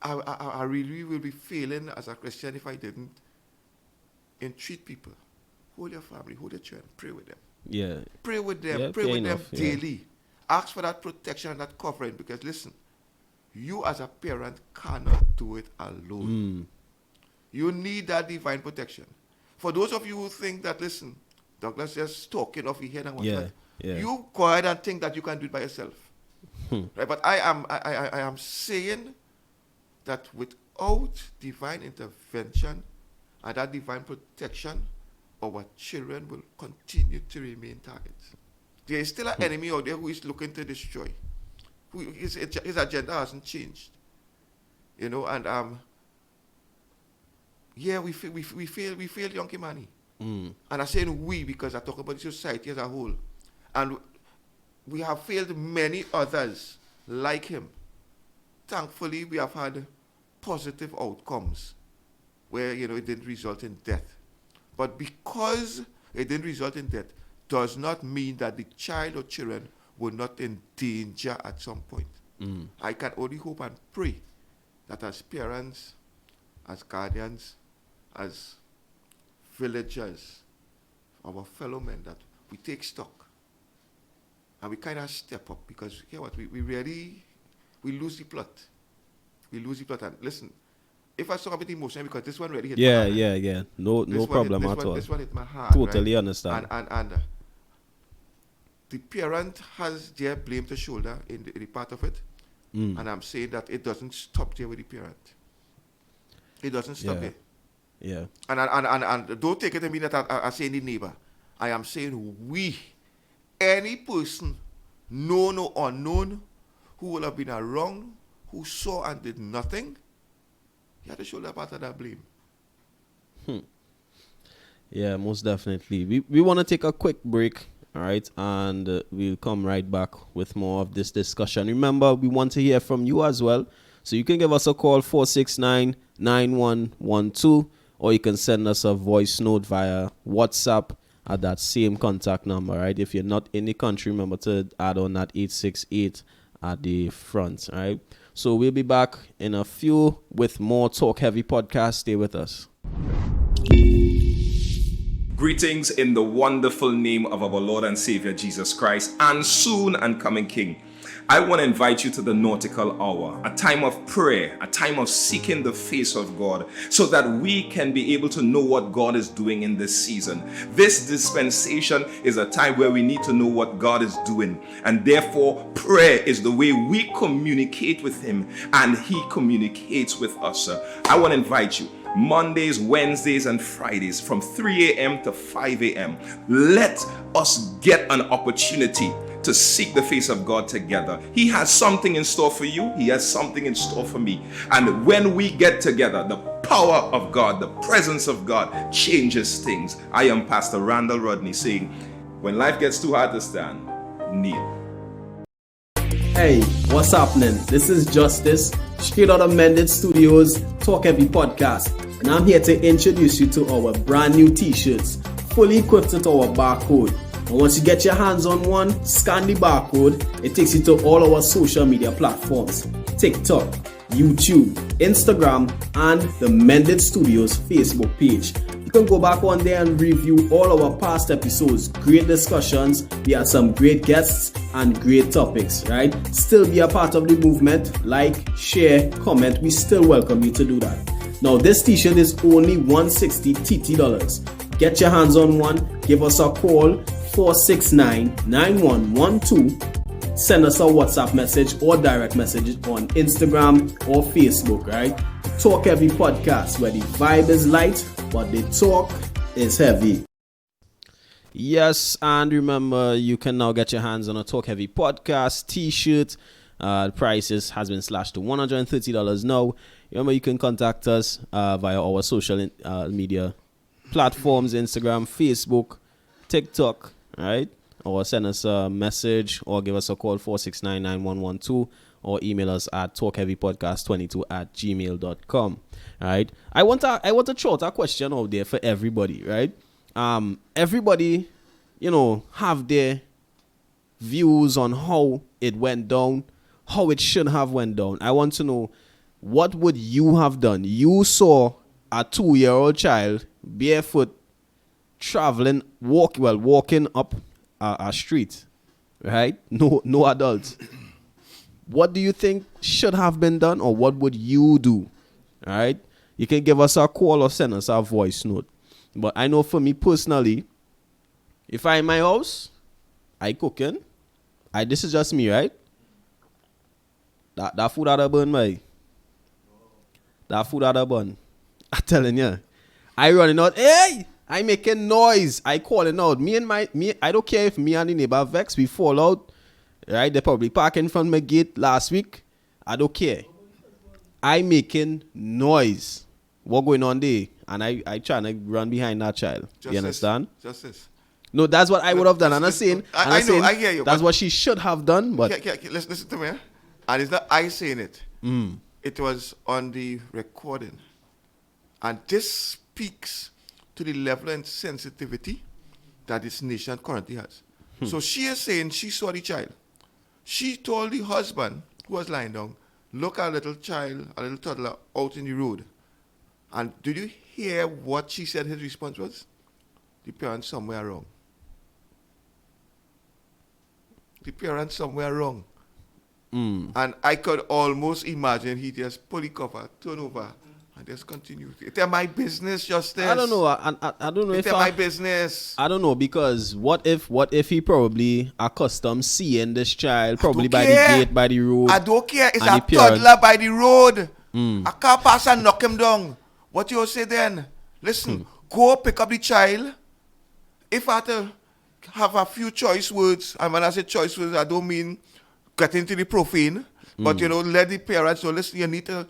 I really will be failing as a Christian if I didn't entreat people. Hold your family, hold your children, pray with them. Yeah. Pray with them, Yeah, pray with enough, them daily. Ask for that protection and that covering, because listen, you as a parent cannot do it alone. You need that divine protection. For those of you who think that, listen, Douglas just talking off your head and whatnot, you go ahead and think that you can do it by yourself. Right? But I am saying that without divine intervention and that divine protection, our children will continue to remain targets. There is still an enemy out there who is looking to destroy. His agenda hasn't changed. And we failed young Kymani. And I'm saying we because I talk about the society as a whole. And we have failed many others like him. Thankfully, we have had positive outcomes where, it didn't result in death. But because it didn't result in death, does not mean that the child or children were not in danger at some point. I can only hope and pray that as parents, as guardians, as villagers, our fellow men, that we take stock and we kind of step up, because you know what, we lose the plot. We lose the plot. And listen, if I talk a bit emotional, because this one really hit my heart. Yeah. No problem at all. This one hit my heart. Totally right? understand. And the parent has their blame to shoulder in the part of it. And I'm saying that it doesn't stop there with the parent. It doesn't stop there. Yeah. And don't take it to mean that I'm saying the neighbor. I am saying we, any person, known or unknown, who will have been around, who saw and did nothing, you have to shoulder part of that blame. Yeah, most definitely. We want to take a quick break, all right? And we'll come right back with more of this discussion. Remember, we want to hear from you as well. So you can give us a call, 469-9112, or you can send us a voice note via WhatsApp at that same contact number, right? If you're not in the country, remember to add on that 868 at the front, all right? So we'll be back in a few with more Talk Heavy podcast. Stay with us. Greetings in the wonderful name of our Lord and Savior Jesus Christ, and soon and coming King. I want to invite you to the nautical hour, a time of prayer, a time of seeking the face of God, so that we can be able to know what God is doing in this season. This dispensation is a time where we need to know what God is doing, and therefore prayer is the way we communicate with Him and He communicates with us. I want to invite you Mondays, Wednesdays, and Fridays from 3 a.m. to 5 a.m. Let us get an opportunity to seek the face of God together. He has something in store for you. He has something in store for me. And when we get together, the power of God, the presence of God changes things. I am Pastor Randall Rodney saying, when life gets too hard to stand, kneel. Hey, what's happening? This is Justice, straight out of Mended Studios, Talk Heavy Podcast. And I'm here to introduce you to our brand new t-shirts, fully equipped with our barcode. And once you get your hands on one, scan the barcode. It takes you to all our social media platforms: TikTok, YouTube, Instagram, and the Mended Studios Facebook page. You can go back on there and review all our past episodes. Great discussions. We had some great guests and great topics, right? Still be a part of the movement. Like, share, comment. We still welcome you to do that. Now, this t-shirt is only $160 TT. Get your hands on one. Give us a call, 469-9112. Send us a WhatsApp message or direct message on Instagram or Facebook, right? Talk Heavy Podcast, where the vibe is light, but the talk is heavy. Yes, and remember, you can now get your hands on a Talk Heavy Podcast t-shirt. The prices has been slashed to $130 now. Remember, you can contact us via our social media platforms: Instagram, Facebook, TikTok, right? Or send us a message or give us a call, 469-9112, or email us at talkheavypodcast22@gmail.com. Right? I want to throw a question out there for everybody, right? Everybody, have their views on how it went down, how it should have went down. I want to know, what would you have done? You saw a 2-year-old child barefoot traveling, walking up a street, right? No adults. What do you think should have been done, or what would you do? All right? You can give us a call or send us a voice note. But I know for me personally, if I'm in my house, I cooking. This is just me, right? That food out of bun, mate. That food out of bun. I'm telling you. I running out. Hey! I making noise. I calling out. Me, I don't care if me and the neighbor vex, we fall out. Right? They probably parking in front of my gate last week. I don't care. I making noise. What going on there? And I trying to run behind that child. Justice, you understand? Justice. No, that's what I would have done. I'm not saying. I know, I hear you. That's what she should have done. But listen to me. And it's not I saying it. It was on the recording. And this speaks to the level and sensitivity that this nation currently has. So she is saying she saw the child. She told the husband, who was lying down, look at a little child, a little toddler out in the road. And did you hear what she said his response was? The parents somewhere wrong. The parents somewhere wrong. And I could almost imagine he just pull the cover, turn over, and just continue. It's my business, Justice. I don't know. I don't know It's if my business. I don't know, because what if he probably accustomed seeing this child probably by the care. gate, by the road. I don't care. It's and a the parent- toddler by the road. I can't pass and knock him down. What you say then? Listen, go pick up the child. If I had to have a few choice words, and when I say choice words, I don't mean get into the profane, but let the parents know, listen, you need to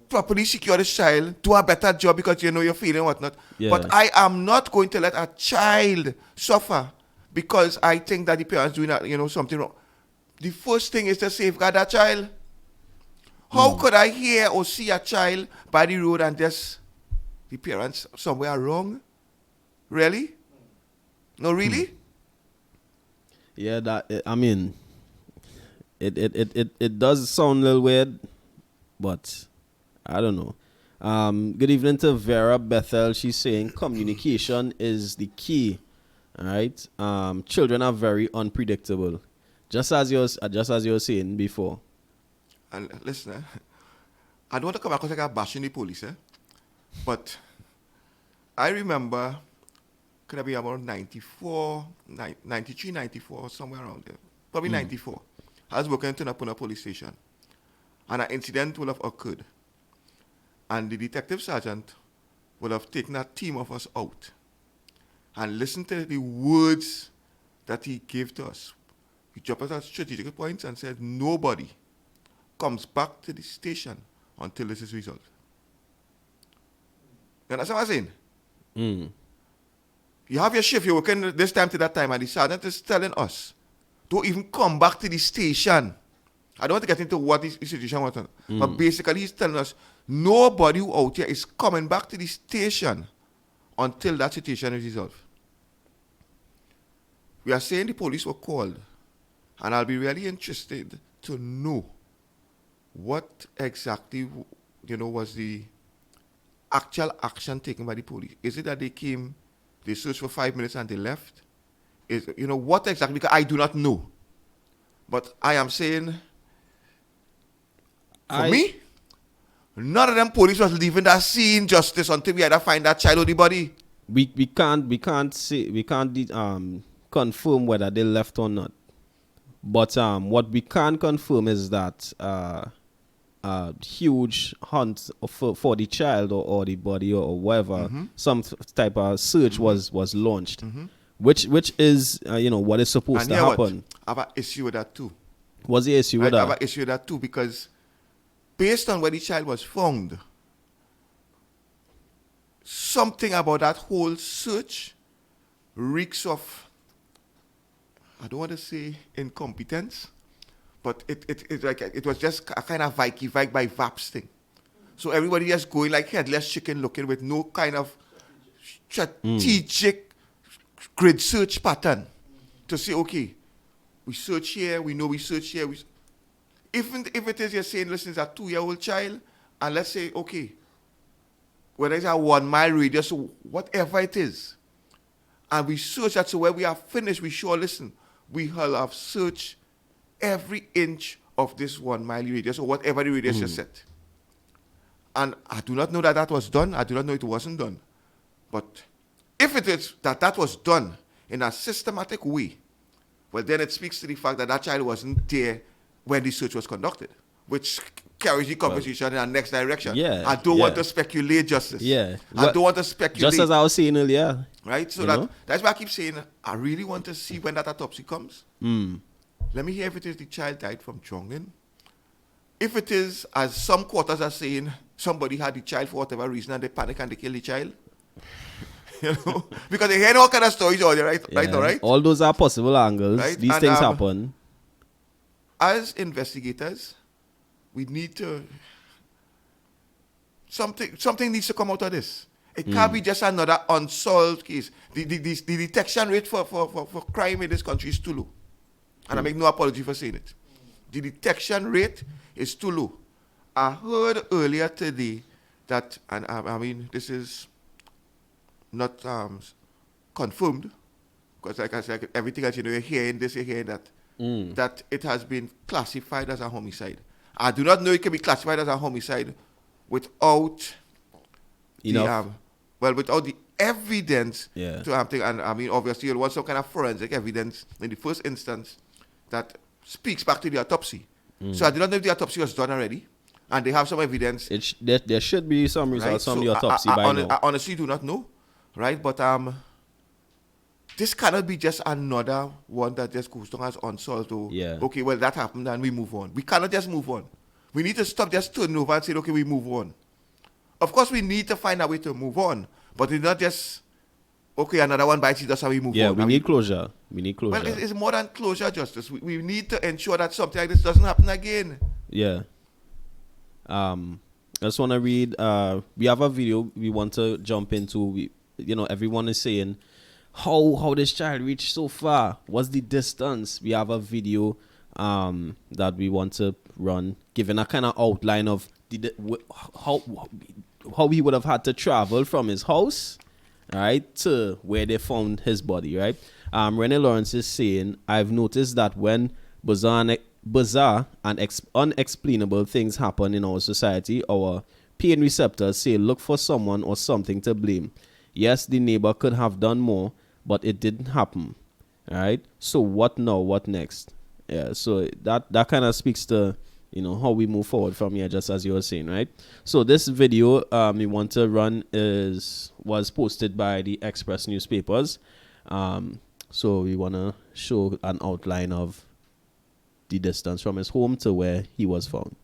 properly secure this child, do a better job because you're feeling whatnot. Yeah. But I am not going to let a child suffer because I think that the parents doing something wrong. The first thing is to safeguard that child. How could I hear or see a child by the road and just the parents somewhere wrong? Really? No, really? Yeah, I mean, it does sound a little weird, but I don't know. Good evening to Vera Bethel. She's saying communication is the key. All right. Children are very unpredictable, just as you were saying before. And listen, I don't want to come across like I'm bashing the police, but I remember, could have been about 94, 93, 94, somewhere around there. Probably 94. I was working in Tunapuna police station, and an incident will have occurred. And the detective sergeant would have taken a team of us out and listened to the words that he gave to us. He dropped us at strategic points and said, nobody comes back to the station until this is resolved. You understand what I'm saying? You have your shift, you're working this time to that time, and the sergeant is telling us, don't even come back to the station. I don't want to get into what the situation was, but basically he's telling us, nobody who out here is coming back to the station until that situation is resolved. We are saying the police were called, and I'll be really interested to know what exactly, was the actual action taken by the police. Is it that they came, they searched for 5 minutes and they left? What exactly? Because I do not know. But I am saying, for me, none of them police was leaving that scene, Justice, until we either find that child or the body. We can't confirm whether they left or not. But what we can confirm is that huge hunt for the child or the body or whatever, some type of search was launched, which is what is supposed to happen. I have an issue with that too. What's the issue with that? I have an issue with that too because based on where the child was found, something about that whole search reeks of, I don't want to say incompetence, but it was just a kind of Viking by Vaps thing. So everybody just going like headless chicken looking with no kind of strategic grid search pattern to say, okay, we search here, we know we search here. Even if it is you're saying, listen, it's a 2-year-old child, and let's say, okay, whether it's a 1 mile radius or whatever it is, and we search that, so when we are finished, we sure, listen, we have searched every inch of this 1 mile radius or whatever the radius is set. And I do not know that was done. I do not know it wasn't done. But if it is that was done in a systematic way, well, then it speaks to the fact that that child wasn't there when the search was conducted, which carries the conversation in the next direction. Yeah, I don't want to speculate, Justice. Yeah. I don't want to speculate. Just as I was saying earlier. Right? So that's why I keep saying, I really want to see when that autopsy comes. Let me hear if it is the child died from drowning. If it is, as some quarters are saying, somebody had the child for whatever reason and they panic and they kill the child. Because they hear all kind of stories out there, right? Yeah. Right, all right? All those are possible angles. Right? These things happen. As investigators, we need to... Something needs to come out of this. It can't be just another unsolved case. The detection rate for crime in this country is too low. And I make no apology for saying it. The detection rate is too low. I heard earlier today that, and I mean, this is not confirmed, because like I said, everything else, you're hearing this, you're hearing that, that it has been classified as a homicide. I do not know it can be classified as a homicide without without the evidence to something. And I mean, obviously, you'll want some kind of forensic evidence in the first instance that speaks back to the autopsy. So I do not know if the autopsy was done already, and they have some evidence. There should be some results from the autopsy by now. I honestly do not know, right? But this cannot be just another one that just goes down as unsolved. Okay, well, that happened and we move on. We cannot just move on. We need to stop just turning over and say, okay, we move on. Of course, we need to find a way to move on, but it's not just, okay, another one bites us and we move on. Yeah, we need closure. We need closure. Well, it's more than closure, Justice. We need to ensure that something like this doesn't happen again. Yeah. I just want to read. We have a video we want to jump into. Everyone is saying, how this child reached so far? What's the distance? We have a video that we want to run, giving a kind of outline of how he would have had to travel from his house, right, to where they found his body, right? Renee Lawrence is saying, I've noticed that when bizarre and unexplainable things happen in our society, our pain receptors say look for someone or something to blame. Yes, the neighbor could have done more, but it didn't happen. All right. So what now? What next? Yeah. So that kind of speaks to how we move forward from here, just as you were saying, right? So this video we want to run was posted by the Express newspapers. So we want to show an outline of the distance from his home to where he was found.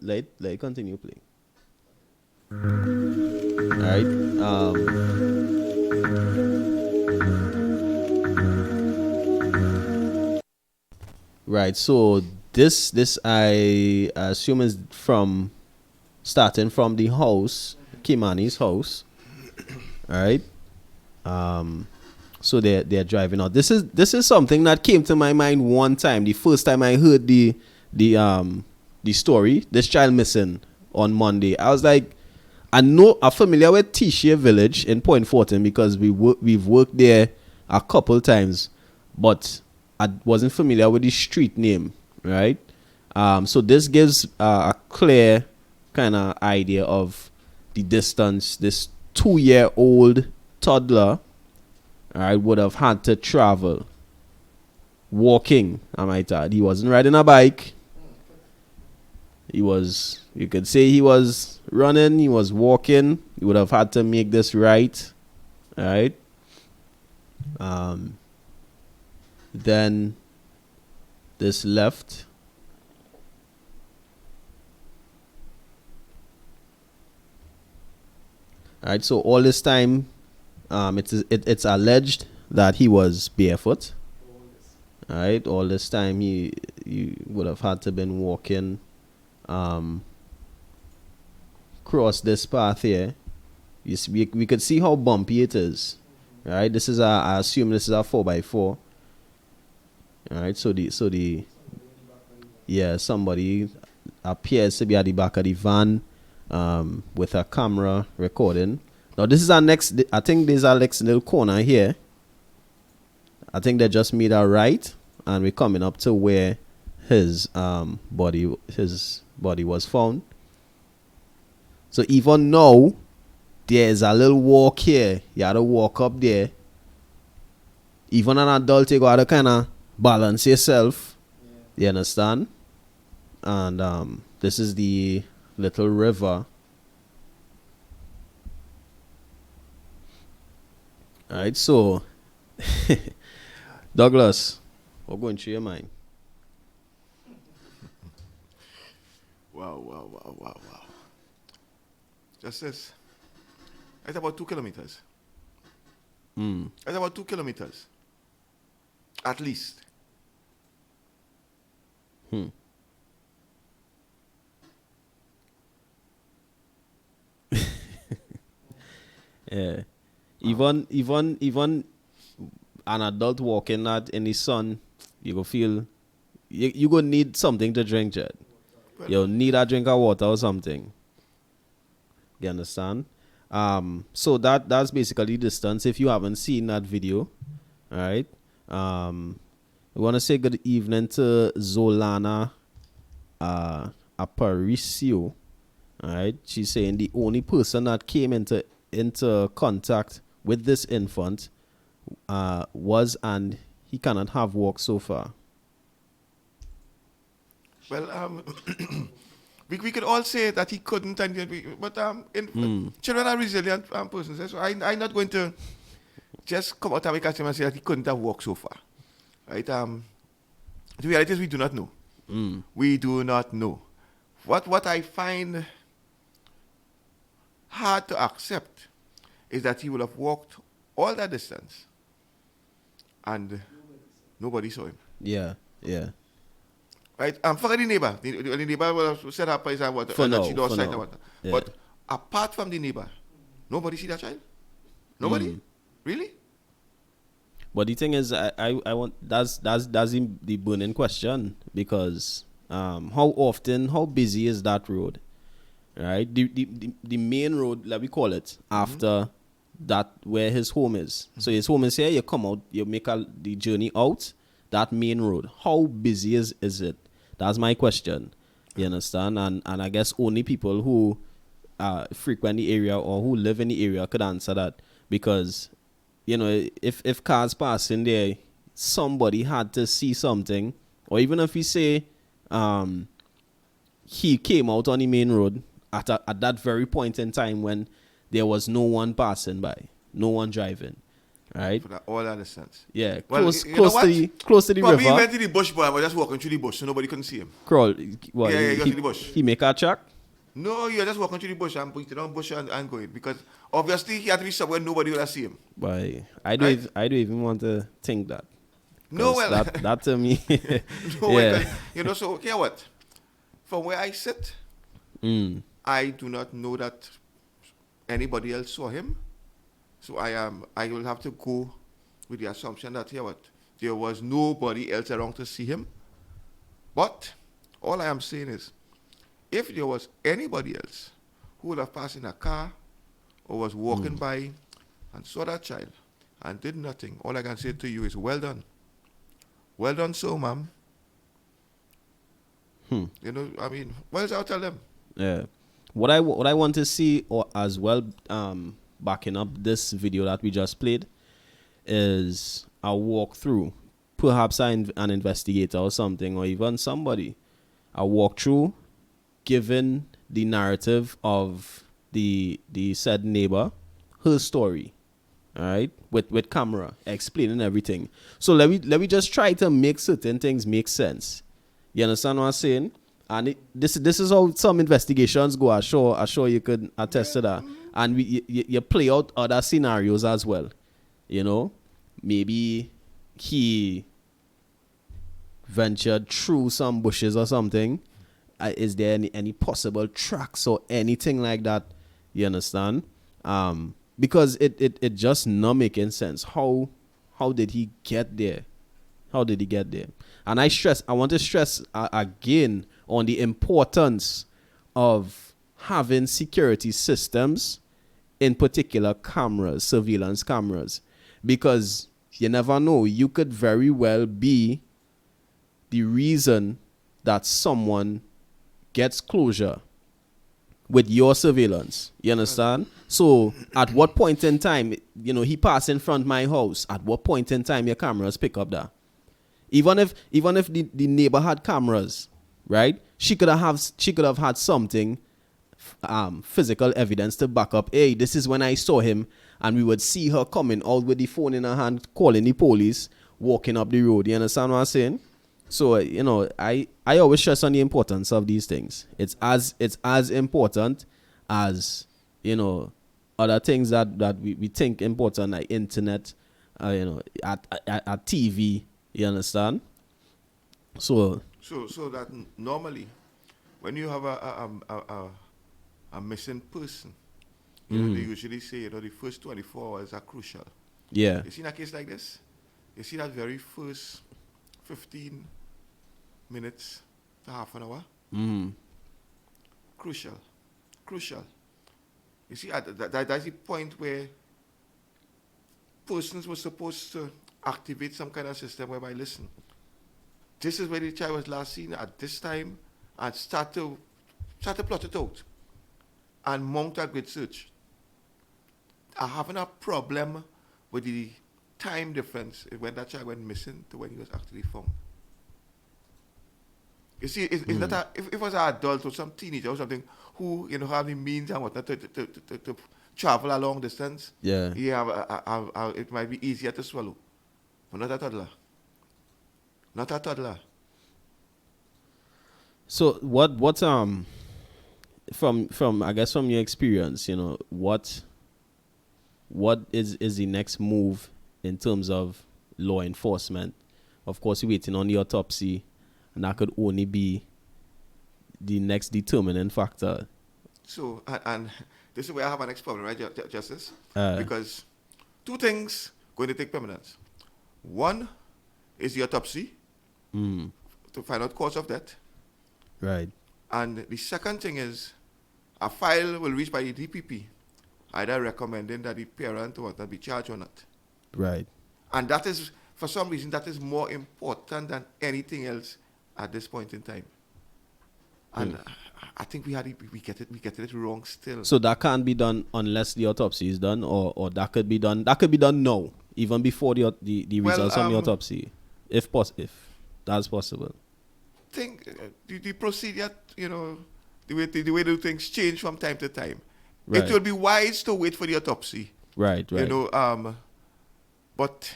Let it continue playing. All right. Right. So this I assume is starting from the house, Kymani's house. All right. So they're driving out. This is something that came to my mind one time. The first time I heard the story, this child missing on Monday. I was like, I'm familiar with Tisha Village in Point Fortin because we've worked there a couple times, but I wasn't familiar with the street name, right? So this gives a clear kind of idea of the distance this 2-year-old toddler, would have had to travel walking. I might add, he wasn't riding a bike. You could say he was running, he was walking. He would have had to make this right. All right. Then this left. All right. So all this time, it's alleged that he was barefoot. All right. All this time, he would have had to been walking. Cross this path here. We could see how bumpy it is, right? This is I assume this is a 4x4. All right, so somebody appears to be at the back of the van with a camera recording. Now this is our next. I think this is our next little corner here. I think they just made a right, and we're coming up to where his body was found. So even now, there is a little walk here. You have to walk up there. Even an adult, you got to kind of balance yourself. You understand? And this is the little river. All right, so Douglas, what's going through your mind? Wow. Just this. It's about 2 kilometers. It's about 2 kilometers. At least. Yeah. Even an adult walking that in the sun, you go feel you gonna need something to drink, Jed. You'll need a drink of water or something. You understand? So that's basically distance. If you haven't seen that video, all right. We want to say good evening to Zolana Aparicio. All right. She's saying the only person that came into contact with this infant was, and he cannot have walked so far. Well, we could all say that he couldn't, but children are resilient persons. So I'm not going to just come out and and say that he couldn't have walked so far. Right? The reality is we do not know. We do not know. What I find hard to accept is that he would have walked all that distance and nobody saw him. Yeah. Right? For the neighbor. The neighbor will have set up his water. For now. Yeah. But apart from the neighbor, nobody see that child? Nobody? Really? But the thing is, I want that's the burning question, because how busy is that road, right? The main road, let me call it, after that where his home is. So his home is here. You come out, you make the journey out that main road. How busy is it? That's my question. You understand? And I guess only people who frequent the area or who live in the area could answer that, because if cars passing there, somebody had to see something. Or even if we say he came out on the main road at that very point in time when there was no one passing by, no one driving, right? For that, all that sense. Yeah, Well, close you know to the river. Probably he went to the bush, but I was just walking through the bush, so nobody couldn't see him. Crawl. Well, Yeah, he got to the bush. He make a track. No, you're just walking through the bush and putting on bush and going, because obviously he had to be somewhere nobody would have seen him. But I don't even want to think that. No, well, that to me. no, Yeah. well, so okay, what? From where I sit, I do not know that anybody else saw him. So I will have to go with the assumption that there was nobody else around to see him. But all I am saying is, if there was anybody else who would have passed in a car or was walking by and saw that child and did nothing, all I can say to you is, well done. Well done, so, ma'am. What else I'll tell them? Yeah. What I want to see, or as well, backing up this video that we just played, is a walkthrough. Perhaps an investigator or something, or even somebody. A walkthrough, given the narrative of the said neighbor, her story, all right, with camera explaining everything. So let me just try to make certain things make sense. You understand what I'm saying? And this is how some investigations go. I'm sure you could attest to that. And you play out other scenarios as well. Maybe he ventured through some bushes or something. Is there any possible tracks or anything like that? You understand? Because it just not making sense. How did he get there? How did he get there? And I want to stress again on the importance of having security systems in particular cameras, surveillance cameras, because you never know. You could very well be the reason that someone gets closure with your surveillance. You understand? So at what point in time, he passed in front of my house, at what point in time your cameras pick up that? Even if the neighbor had cameras, right? She could have had something, physical evidence to back up. Hey, this is when I saw him, and we would see her coming out with the phone in her hand, calling the police, walking up the road. You understand what I'm saying? So I always stress on the importance of these things. It's as important as other things that we think important, like internet, at TV. You understand? So that normally, when you have a missing person, they usually say the first 24 hours are crucial. Yeah. You see in a case like this, you see that very first 15 minutes to half an hour. Crucial. You see, that's the point where persons were supposed to activate some kind of system whereby, listen, this is where the child was last seen at this time, and start to plot it out and mount a grid search. I having a problem with the time difference when that child went missing to when he was actually found. You see, it's not if it was an adult or some teenager or something who have the means and whatnot to travel a long distance. Yeah. It might be easier to swallow, but not a toddler. Not a toddler. So what from I guess from your experience, what is the next move in terms of law enforcement? Of course, you're waiting on the autopsy, and that could only be the next determining factor. So, and this is where I have an next problem, right, Justice? Because two things going to take permanence. One is the autopsy to find out cause of death. Right. And the second thing is a file will reach by the DPP, either recommending that the parent or not be charged or not. Right. And that is, for some reason, that is more important than anything else at this point in time. And I think we get it wrong still. So that can't be done unless the autopsy is done, or that could be done. That could be done now, even before the results on the autopsy, if that's possible. Think the procedure, the way they do things change from time to time. Right. It will be wise to wait for the autopsy. Right. But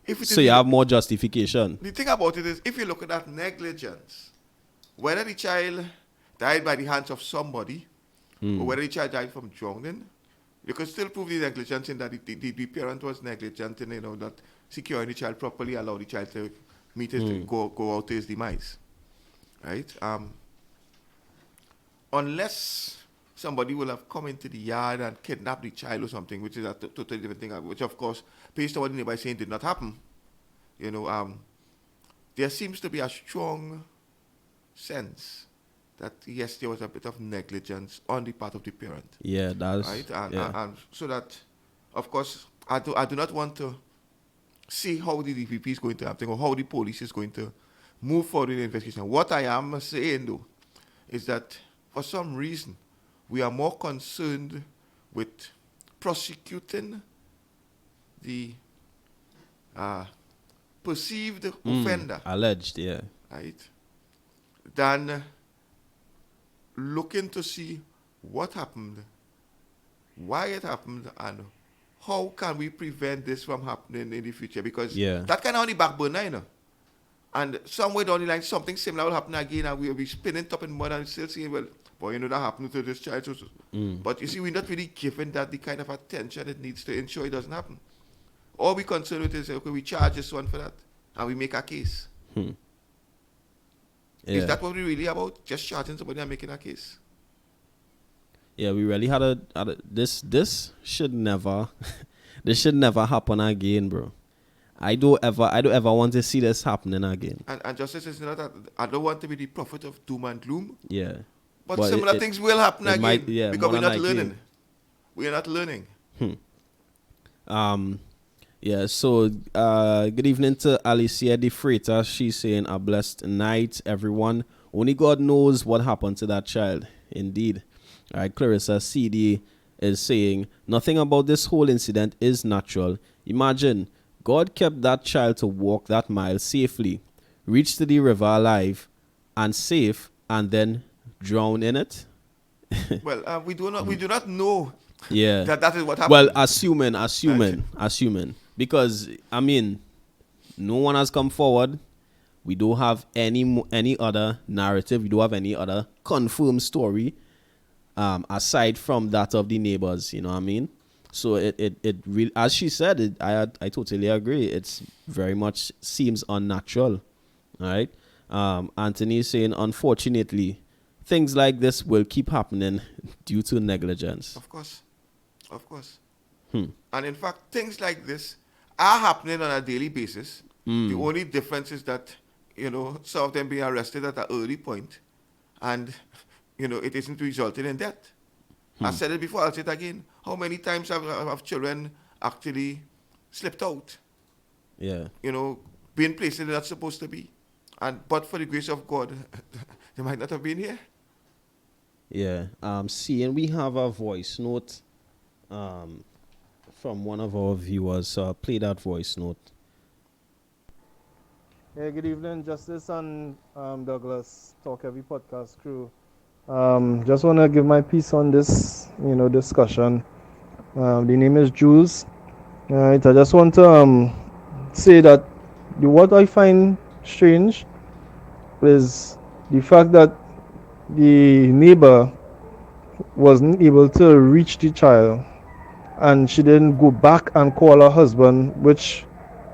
if it so you have more justification. The thing about it is, if you look at that negligence, whether the child died by the hands of somebody or whether the child died from drowning, you can still prove the negligence in that the parent was negligent in not securing the child properly, allow the child to meet his go out to his demise. Right? Unless somebody will have come into the yard and kidnapped the child or something, which is a totally different thing, which of course, based on what the neighbor is saying, did not happen. There seems to be a strong sense that yes, there was a bit of negligence on the part of the parent. Yeah, that's right. And so that, of course, I do not want to see how the DPP is going to happen or how the police is going to move forward in the investigation. What I am saying, though, is that for some reason, we are more concerned with prosecuting the perceived offender. Alleged, yeah. Right? Than looking to see what happened, why it happened, and how can we prevent this from happening in the future? Because that kind of on the back burner, And somewhere down the line, something similar will happen again, and we'll be spinning top in mud and still saying, well, boy, that happened to this child. But you see, we're not really giving that the kind of attention it needs to ensure it doesn't happen. All we're concerned with is, okay, we charge this one for that, and we make a case. Is that what we're really about? Just charging somebody and making a case? Yeah, we really had a this should never this should never happen again, bro. I don't ever want to see this happening again. And justice is not that I don't want to be the prophet of doom and gloom. Yeah. But similar things will happen again because we're not learning. we're not learning. Yeah, so good evening to Alicia De Freitas. She's saying a blessed night, everyone. Only God knows what happened to that child. Indeed. All right, Clarissa CD is saying nothing about this whole incident is natural. Imagine God kept that child to walk that mile safely, reach to the river alive and safe, and then drown in it. Well, we do not know Yeah. that is what happened. Well, assuming. Because, I mean, no one has come forward. We don't have any other narrative. We don't have any other confirmed story aside from that of the neighbors. You know what I mean? So it really, as she said, I totally agree. It's very much seems unnatural. All right. Anthony is saying, unfortunately, things like this will keep happening due to negligence. Of course. And in fact, things like this are happening on a daily basis. The only difference is that, some of them being arrested at an early point, and, it isn't resulting in death. I said it before, I'll say it again. How many times have children actually slipped out? Yeah. Being places they're not supposed to be. But for the grace of God, they might not have been here. Yeah. And we have a voice note from one of our viewers. So I'll play that voice note. Hey, good evening, Justice and Douglas, Talk Heavy podcast crew. Just want to give my piece on this, discussion. The name is Jules. I just want to say that what I find strange is the fact that the neighbor wasn't able to reach the child, and she didn't go back and call her husband, which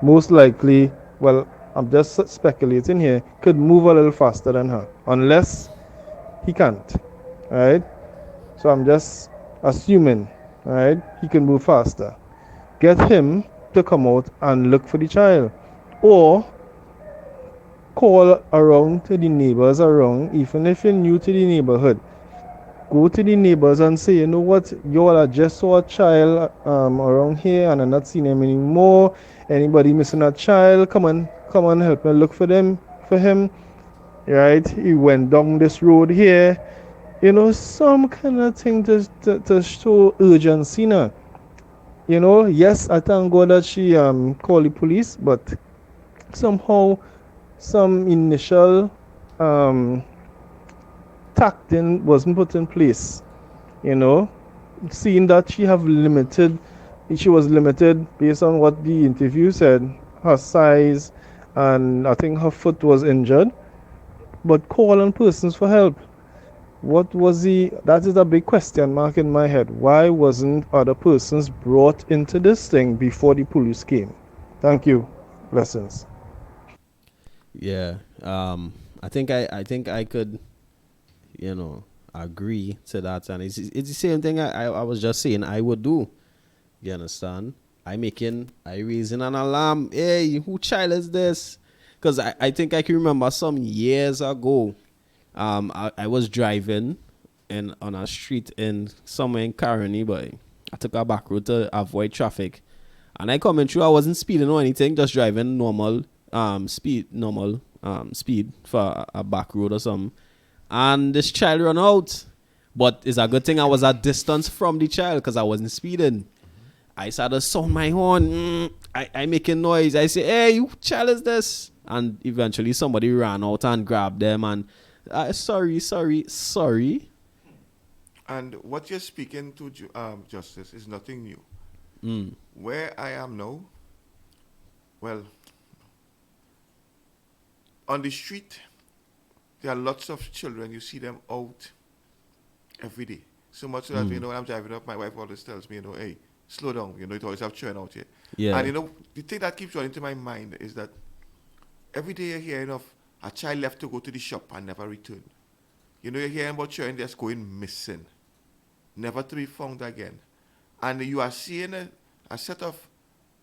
most likely, well, I'm just speculating here, could move a little faster than her, unless he can't, right? So I'm just assuming, right, he can move faster. Get him to come out and look for the child, or call around to the neighbors around, even if you're new to the neighborhood. Go to the neighbors and say, you know what, y'all, I just saw a child around here and I'm not seeing him anymore. Anybody missing a child, come on, help me look for him. Right? He went down this road here. Some kind of thing to show urgency now. Yes, I thank God that she called the police, but somehow some initial tacting wasn't put in place. Seeing that she was limited based on what the interview said, her size, and I think her foot was injured. But calling persons for help, that is a big question mark in my head. Why wasn't other persons brought into this thing before the police came? Thank you. Blessings. Yeah. I think I could, agree to that, and it's the same thing I was just saying I would do. You understand? I raising an alarm. Hey, who child is this? Because I think I can remember some years ago, I was driving on a street somewhere in Kymani, but I took a back road to avoid traffic, and I coming through. I wasn't speeding or anything, just driving normal speed for a back road or something. And this child ran out. But it's a good thing I was at distance from the child because I wasn't speeding. I started to sound my horn. I making noise. I say, hey, who child is this? And eventually somebody ran out and grabbed them and sorry. And what you're speaking to, Justice, is nothing new. Where I am now, well, on the street, there are lots of children. You see them out every day. So much so that, when I'm driving up, my wife always tells me, hey, slow down. You always have children out here. Yeah. And, the thing that keeps running to my mind is that every day you're hearing of a child left to go to the shop and never return. You're hearing about children that's going missing, never to be found again. And you are seeing a set of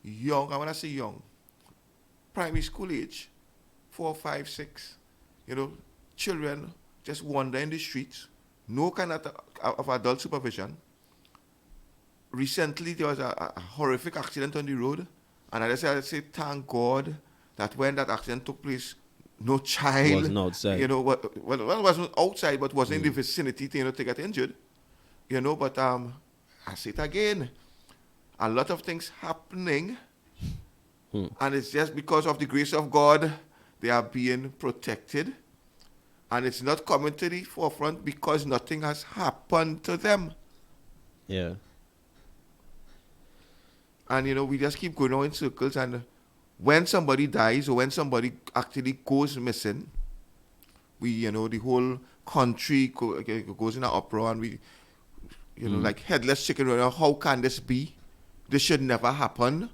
young, I want to say young, primary school age, 4, 5, 6, children just wander in the streets, no kind of adult supervision. recently there was a horrific accident on the road, and I say thank God that when that accident took place, no child wasn't outside. You know, well, wasn't outside, but was in the vicinity to, to get injured. You know, but I say it again, a lot of things happening, and it's just because of the grace of God they are being protected, and it's not coming to the forefront because nothing has happened to them. Yeah. And, you know, we just keep going on in circles. And when somebody dies or when somebody actually goes missing, we, you know, the whole country goes in an uproar, and we, you know, like headless chicken, how can this be? This should never happen.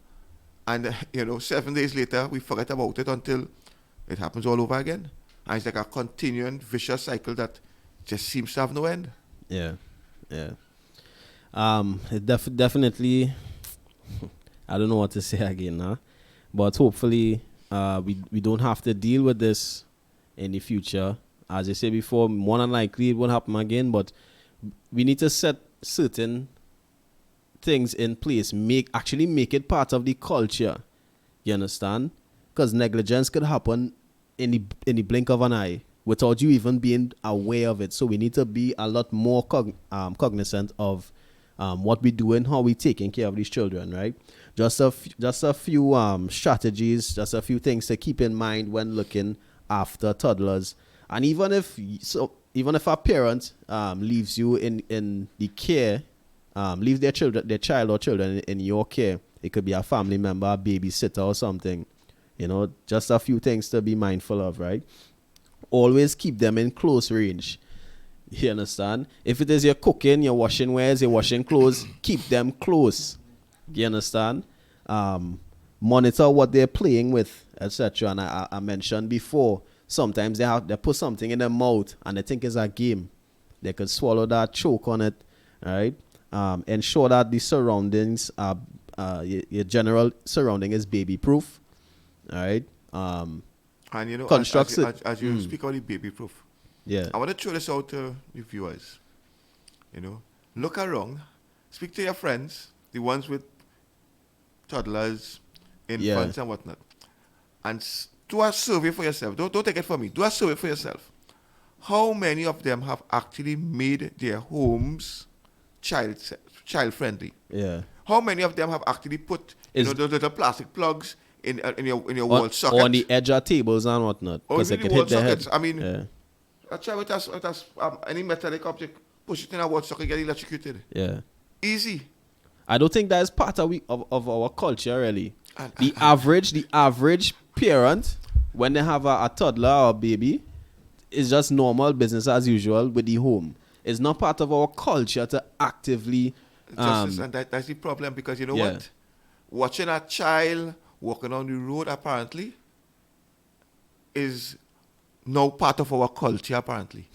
And, you know, 7 days later, we forget about it until it happens all over again. And it's like a continuing vicious cycle that just seems to have no end. Yeah. Yeah. It definitely, I don't know what to say again, huh? But hopefully we don't have to deal with this in the future. As I said before, more than likely it won't happen again, but we need to set certain things in place, make it part of the culture. You understand? Because negligence could happen in the blink of an eye without you even being aware of it. So we need to be a lot more cognizant of what we do and how we taking care of these children, right? Just a few strategies, just a few things to keep in mind when looking after toddlers. And even if a parent leaves you in the care, leave their child or children in your care, it could be a family member, a babysitter or something. You know, just a few things to be mindful of, right? Always keep them in close range. You understand? If it is you're cooking, you're washing wares, you're washing clothes, keep them close. You understand? Monitor what they're playing with, etc. And I mentioned before, sometimes they put something in their mouth and they think it's a game. They could swallow that, choke on it, right? Ensure that the surroundings are your general surrounding is baby proof, all right? And you know, as you speak about the baby proof, yeah, I want to throw this out to the viewers. You know, look around, speak to your friends, the ones with toddlers, infants, and whatnot, and do a survey for yourself. Don't take it from me. Do a survey for yourself. How many of them have actually made their homes child friendly? Yeah. How many of them have actually put those little plastic plugs in your wall socket, on the edge of tables and whatnot, because they could hit their head? I mean, a child with us any metallic object, push it in a wall socket, get electrocuted. Yeah. Easy. I don't think that is part of our culture, really. The average parent, when they have a toddler or a baby, is just normal business as usual with the home. It's not part of our culture to actively... and that's the problem, because you know what? Watching a child walking on the road, apparently, is now part of our culture, apparently.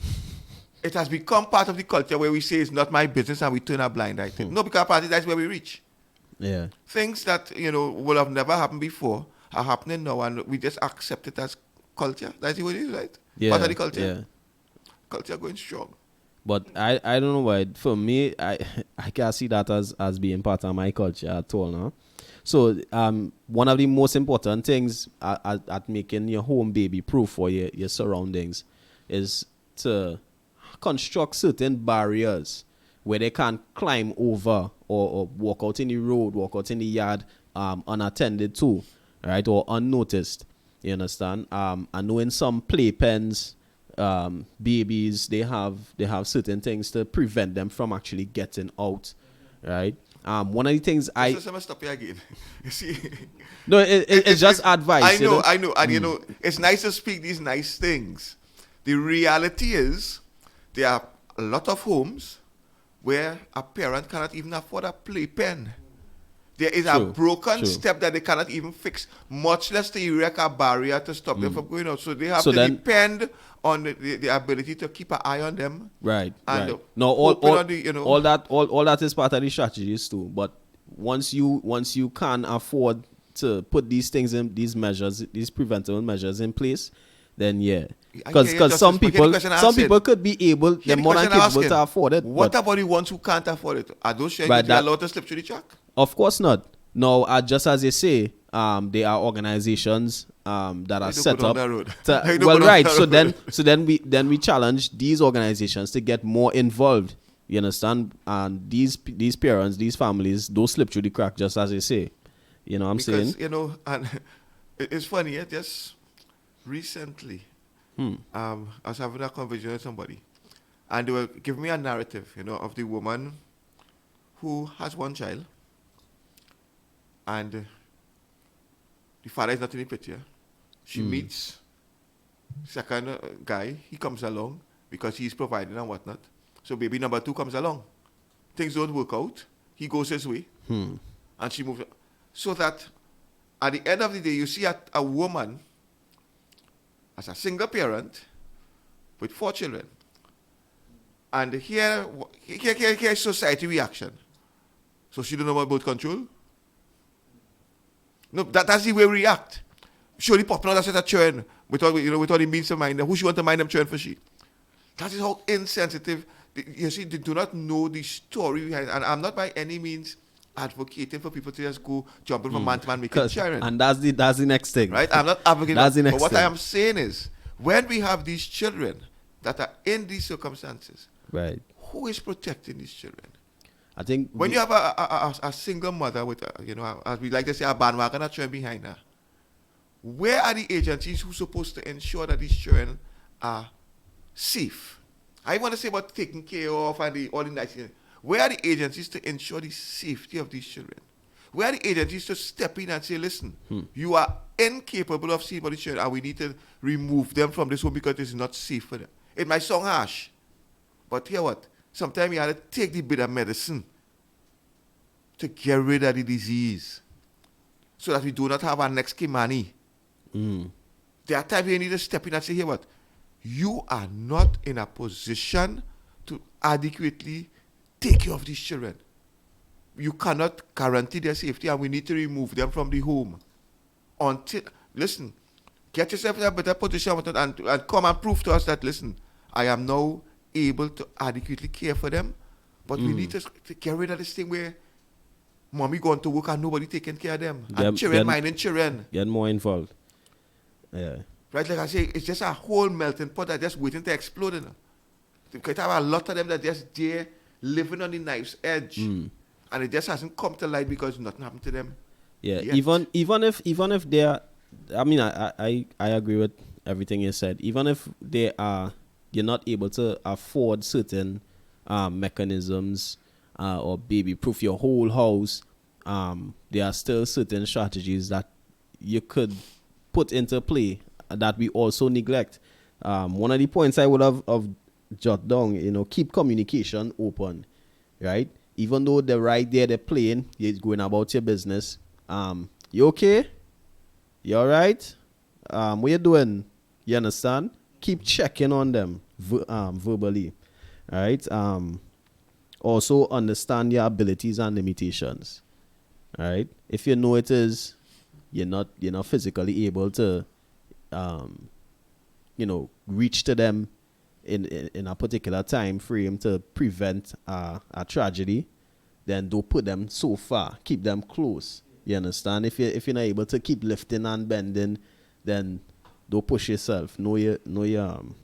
It has become part of the culture where we say it's not my business and we turn a blind eye to it. No, because apparently that's where we reach. Yeah. Things that, you know, will have never happened before are happening now, and we just accept it as culture. That's what it is, right? Yeah. Part of the culture. Yeah. Culture going strong. But I don't know why. For me, I can't see that as being part of my culture at all now. So one of the most important things at making your home baby proof or your surroundings is to construct certain barriers where they can't climb over or walk out in the road, walk out in the yard unattended to, right, or unnoticed. You understand? I know in some playpens, babies, they have certain things to prevent them from actually getting out, right? One of the things I'm gonna stop you again. You see? No, it's just advice. I know, and you know, it's nice to speak these nice things. The reality is, there are a lot of homes where a parent cannot even afford a playpen. There is a broken step that they cannot even fix, much less to erect a barrier to stop them from going out. So they have to depend on the ability to keep an eye on them. Right. And right. No, all that is part of the strategies too. But once you can afford to put these things in, these measures, these preventative measures in place, then yeah. I hear you, Because some Justice, but here's the people question I some asked people it. could be able, Here they're the more than question I'm capable to asking. afford it. What but- about the ones who can't afford it? Are those sharing Right, to be that- allowed to slip through the crack? Of course not. No, just as you say, there are organizations that are They don't set go down up. that road. to- They don't well, go down right. that So road. then we challenge these organizations to get more involved. You understand? And these parents, these families, don't slip through the crack, just as you say. You know what I'm saying? Because, you know, and it's funny, just recently, I was having a conversation with somebody, and they were giving me a narrative, you know, of the woman who has one child, and the father is not in the picture. She meets second guy, he comes along because he's providing and whatnot. So baby number 2 comes along. Things don't work out. He goes his way, and she moves. So that at the end of the day, you see a woman as a single parent with 4 children. And here is society reaction. So she don't know about birth control? No, that's the way we react. Surely popping out a set of children with all the means to mind them. Who she want to mind them children for she? That is how insensitive. You see, they do not know the story behind. And I'm not by any means advocating for people to just go jumping from man to man making children. And that's the next thing. Right? I'm not advocating That's the that. next But what thing. I am saying is, when we have these children that are in these circumstances, Right. who is protecting these children? I think When you have a single mother with, as we like to say, a bandwagon of children behind her, where are the agencies who are supposed to ensure that these children are safe? I want to say about taking care of and all the nice things. Where are the agencies to ensure the safety of these children? Where are the agencies to step in and say, listen, you are incapable of seeing for these children and we need to remove them from this home because it's not safe for them. It might sound harsh, but hear what? Sometimes you have to take the bit of medicine to get rid of the disease so that we do not have our next Kymani. There are times you need to step in and say, here what? You are not in a position to adequately take care of these children. You cannot guarantee their safety and we need to remove them from the home. Listen, get yourself in a better position and come and prove to us that, listen, I am now able to adequately care for them, but we need to get rid of this thing where mommy going to work and nobody taking care of them. And children minding children. Get more involved. Yeah. Right, like I say, it's just a whole melting pot that's just waiting to explode. You know? Because I have a lot of them that just there living on the knife's edge. And it just hasn't come to light because nothing happened to them. Yeah, yet. even if they are, I mean, I agree with everything you said. Even if you're not able to afford certain mechanisms or baby-proof your whole house, there are still certain strategies that you could put into play that we also neglect. One of the points I would have jot down, keep communication open, right? Even though they're right there, they're playing, you're going about your business. You okay? You all right? What you doing? You understand? Keep checking on them verbally, all right? Also understand your abilities and limitations, all right? If you know it is, you're not physically able to, reach to them in a particular time frame to prevent a tragedy, then don't put them so far. Keep them close. You understand? If you're not able to keep lifting and bending, then don't push yourself. Know your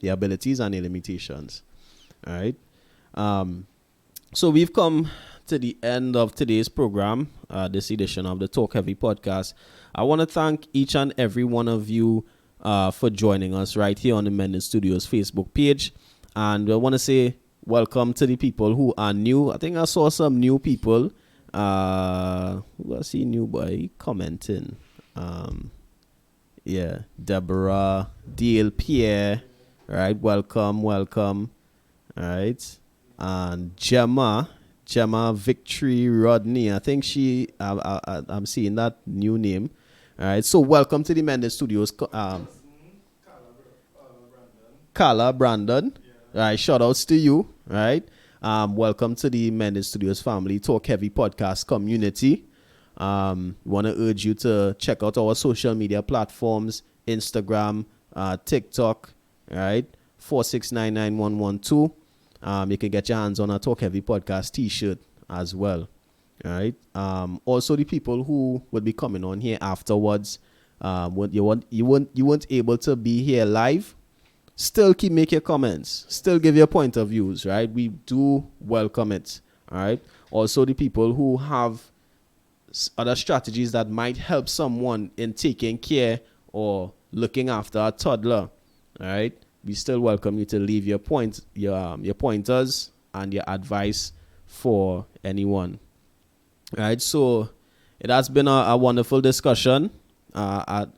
abilities and your limitations. All right. So we've come to the end of today's program, this edition of the Talk Heavy podcast. I want to thank each and every one of you for joining us right here on the Mended Studios Facebook page. And I want to say welcome to the people who are new. I think I saw some new people. Who I see new boy commenting. Yeah, Deborah, Dale, Pierre. All right, welcome. All right. And Gemma Victory Rodney. I think I'm seeing that new name. All right, so welcome to the Mended Studios. Carla Brandon. All right, shout outs to you. All right. Welcome to the Mended Studios family Talk Heavy podcast community. Want to urge you to check out our social media platforms, Instagram, TikTok, right? 4699112. You can get your hands on a Talk Heavy Podcast t-shirt as well. All right. Also, the people who would be coming on here afterwards, you weren't able to be here live. Still keep make your comments. Still give your point of views. Right. We do welcome it. All right. Also, the people who have other strategies that might help someone in taking care or looking after a toddler. All right. We still welcome you to leave your pointers and your advice for anyone. All right, so it has been a wonderful discussion.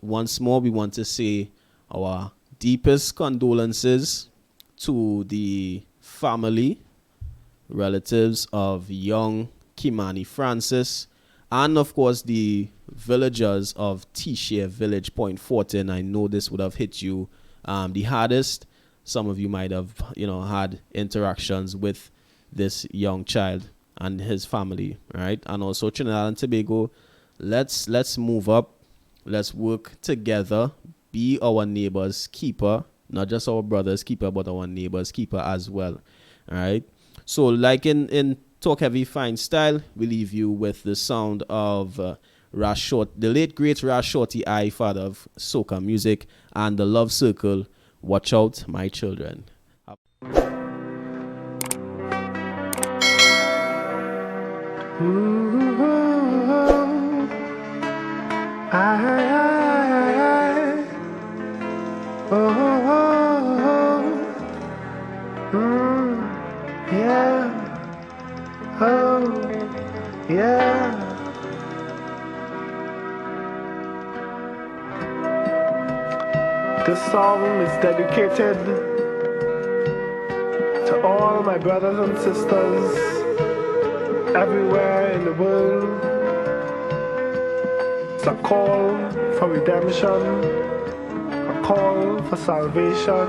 Once more, we want to say our deepest condolences to the family, relatives of young Kymani Francis, and of course the villagers of T-Share Village, Point Fortin. I know this would have hit you the hardest. Some of you might have, had interactions with this young child and his family, right? And also Trinidad and Tobago. Let's move up. Let's work together. Be our neighbor's keeper, not just our brother's keeper, but our neighbor's keeper as well. All right. So, like in Talk Heavy Fine Style, we leave you with the sound of the late great Ras Shorty I, father of soca music, and the Love Circle. Watch out, my children. This song is dedicated to all my brothers and sisters everywhere in the world. It's a call for redemption, a call for salvation.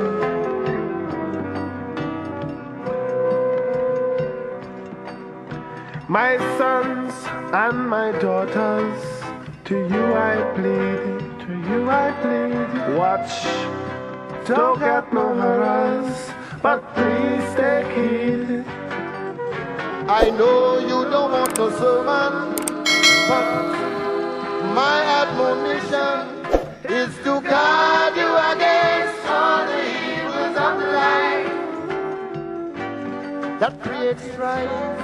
My sons and my daughters, to you I plead. To you I plead, watch, don't get no horrors, but please take heed. I know you don't want no sermon, but my admonition is to guard you against all the evils of life that create strife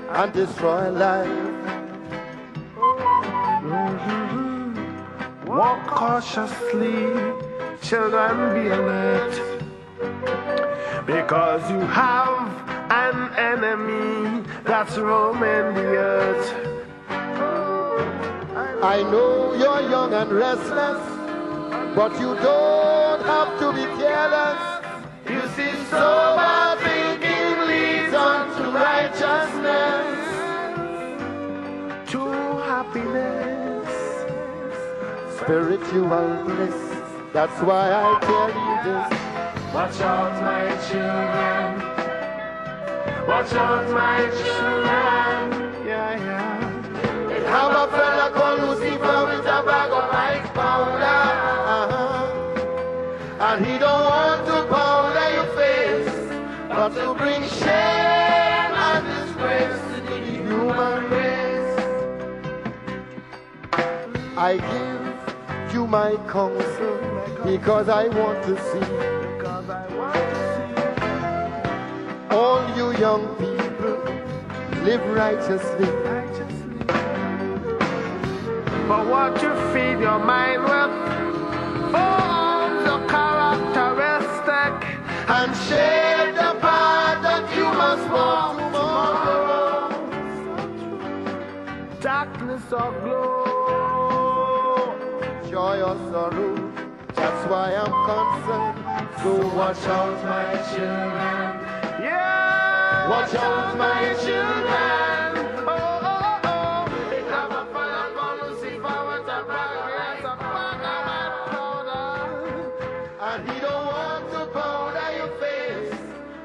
and destroy life. Walk cautiously, children, be alert, because you have an enemy that's roaming the earth. I know you're young and restless, but you don't have to be careless. You see, sober thinking leads on to righteousness, to happiness, spiritual bliss. That's why I tell you this. Watch out, my children. Watch out, my children. Yeah, yeah. They have a fella called Lucifer with a bag of ice powder, and he don't want to powder your face, but to bring shame and disgrace to the human race. I give you my counsel because I want to see all you young people live righteously. But what you feed your mind with forms your characteristic and shape the path that you must walk tomorrow. Darkness or glow, joy or sorrow, that's why I'm concerned. So watch out, my children. Yeah, watch out, my children. Oh, oh, oh. They have a fire called Lucifer with a bag of powder, and he don't want to powder your face,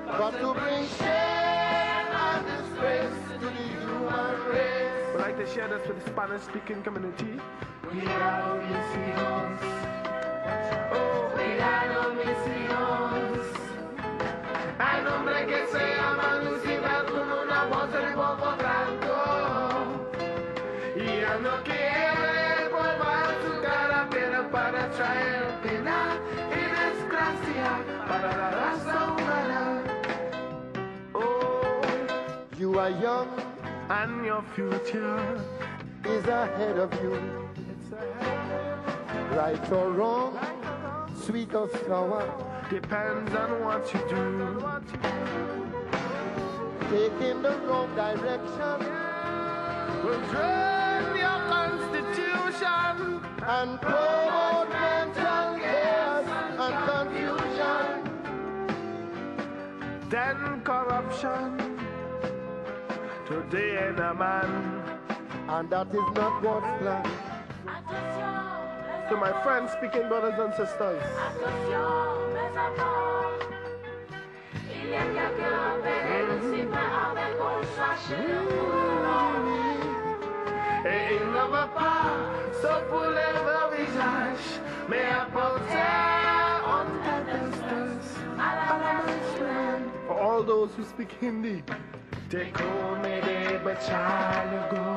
but to bring shame and disgrace to the human race. We'd like to share this with the Spanish-speaking community. We are the seagulls. entregado mis hijos. Al nombre que se llama Lucifer con una voz de poco canto. Y ya no quiere probar su cara, pero para traer pena y desgracia para la raza humana. Oh, you are young, and your future is ahead of you. it's ahead. Right or wrong, sweet or sour, Depends on what you do. taking the wrong direction Will drain your constitution and promote mental chaos and confusion. then corruption today in a man. And that is not God's plan. To my friends speaking, brothers and sisters, et il ne va pas se pour le visage, mais apporter en distance à la main. For all those who speak Hindi, देखो मेरे बच्चा लोगों,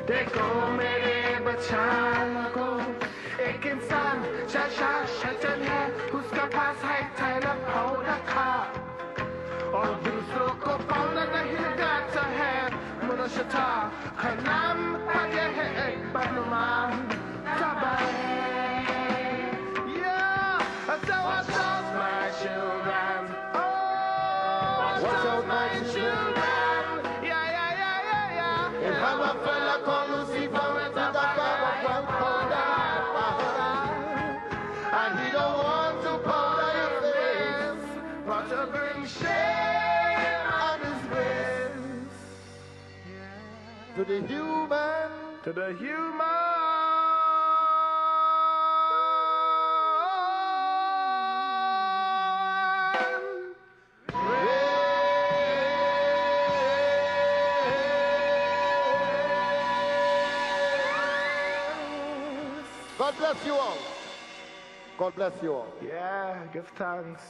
देखो मेरे बच्चा लोगों, एक इंसान शशा शचन है, उसका पास है थैला पाउडर का, और दूसरों को पाउडर नहीं गाता है, मनुष्यता का नाम आगे है एक बदनुमान तबाही. Yeah, so watch out my children, oh watch out my children. If I'm a fella called Lucifer, it's the power of one powder. And he don't want to powder your face, but to bring shame on his ways. To the human, to the human. God bless you all. God bless you all. Yeah, give thanks.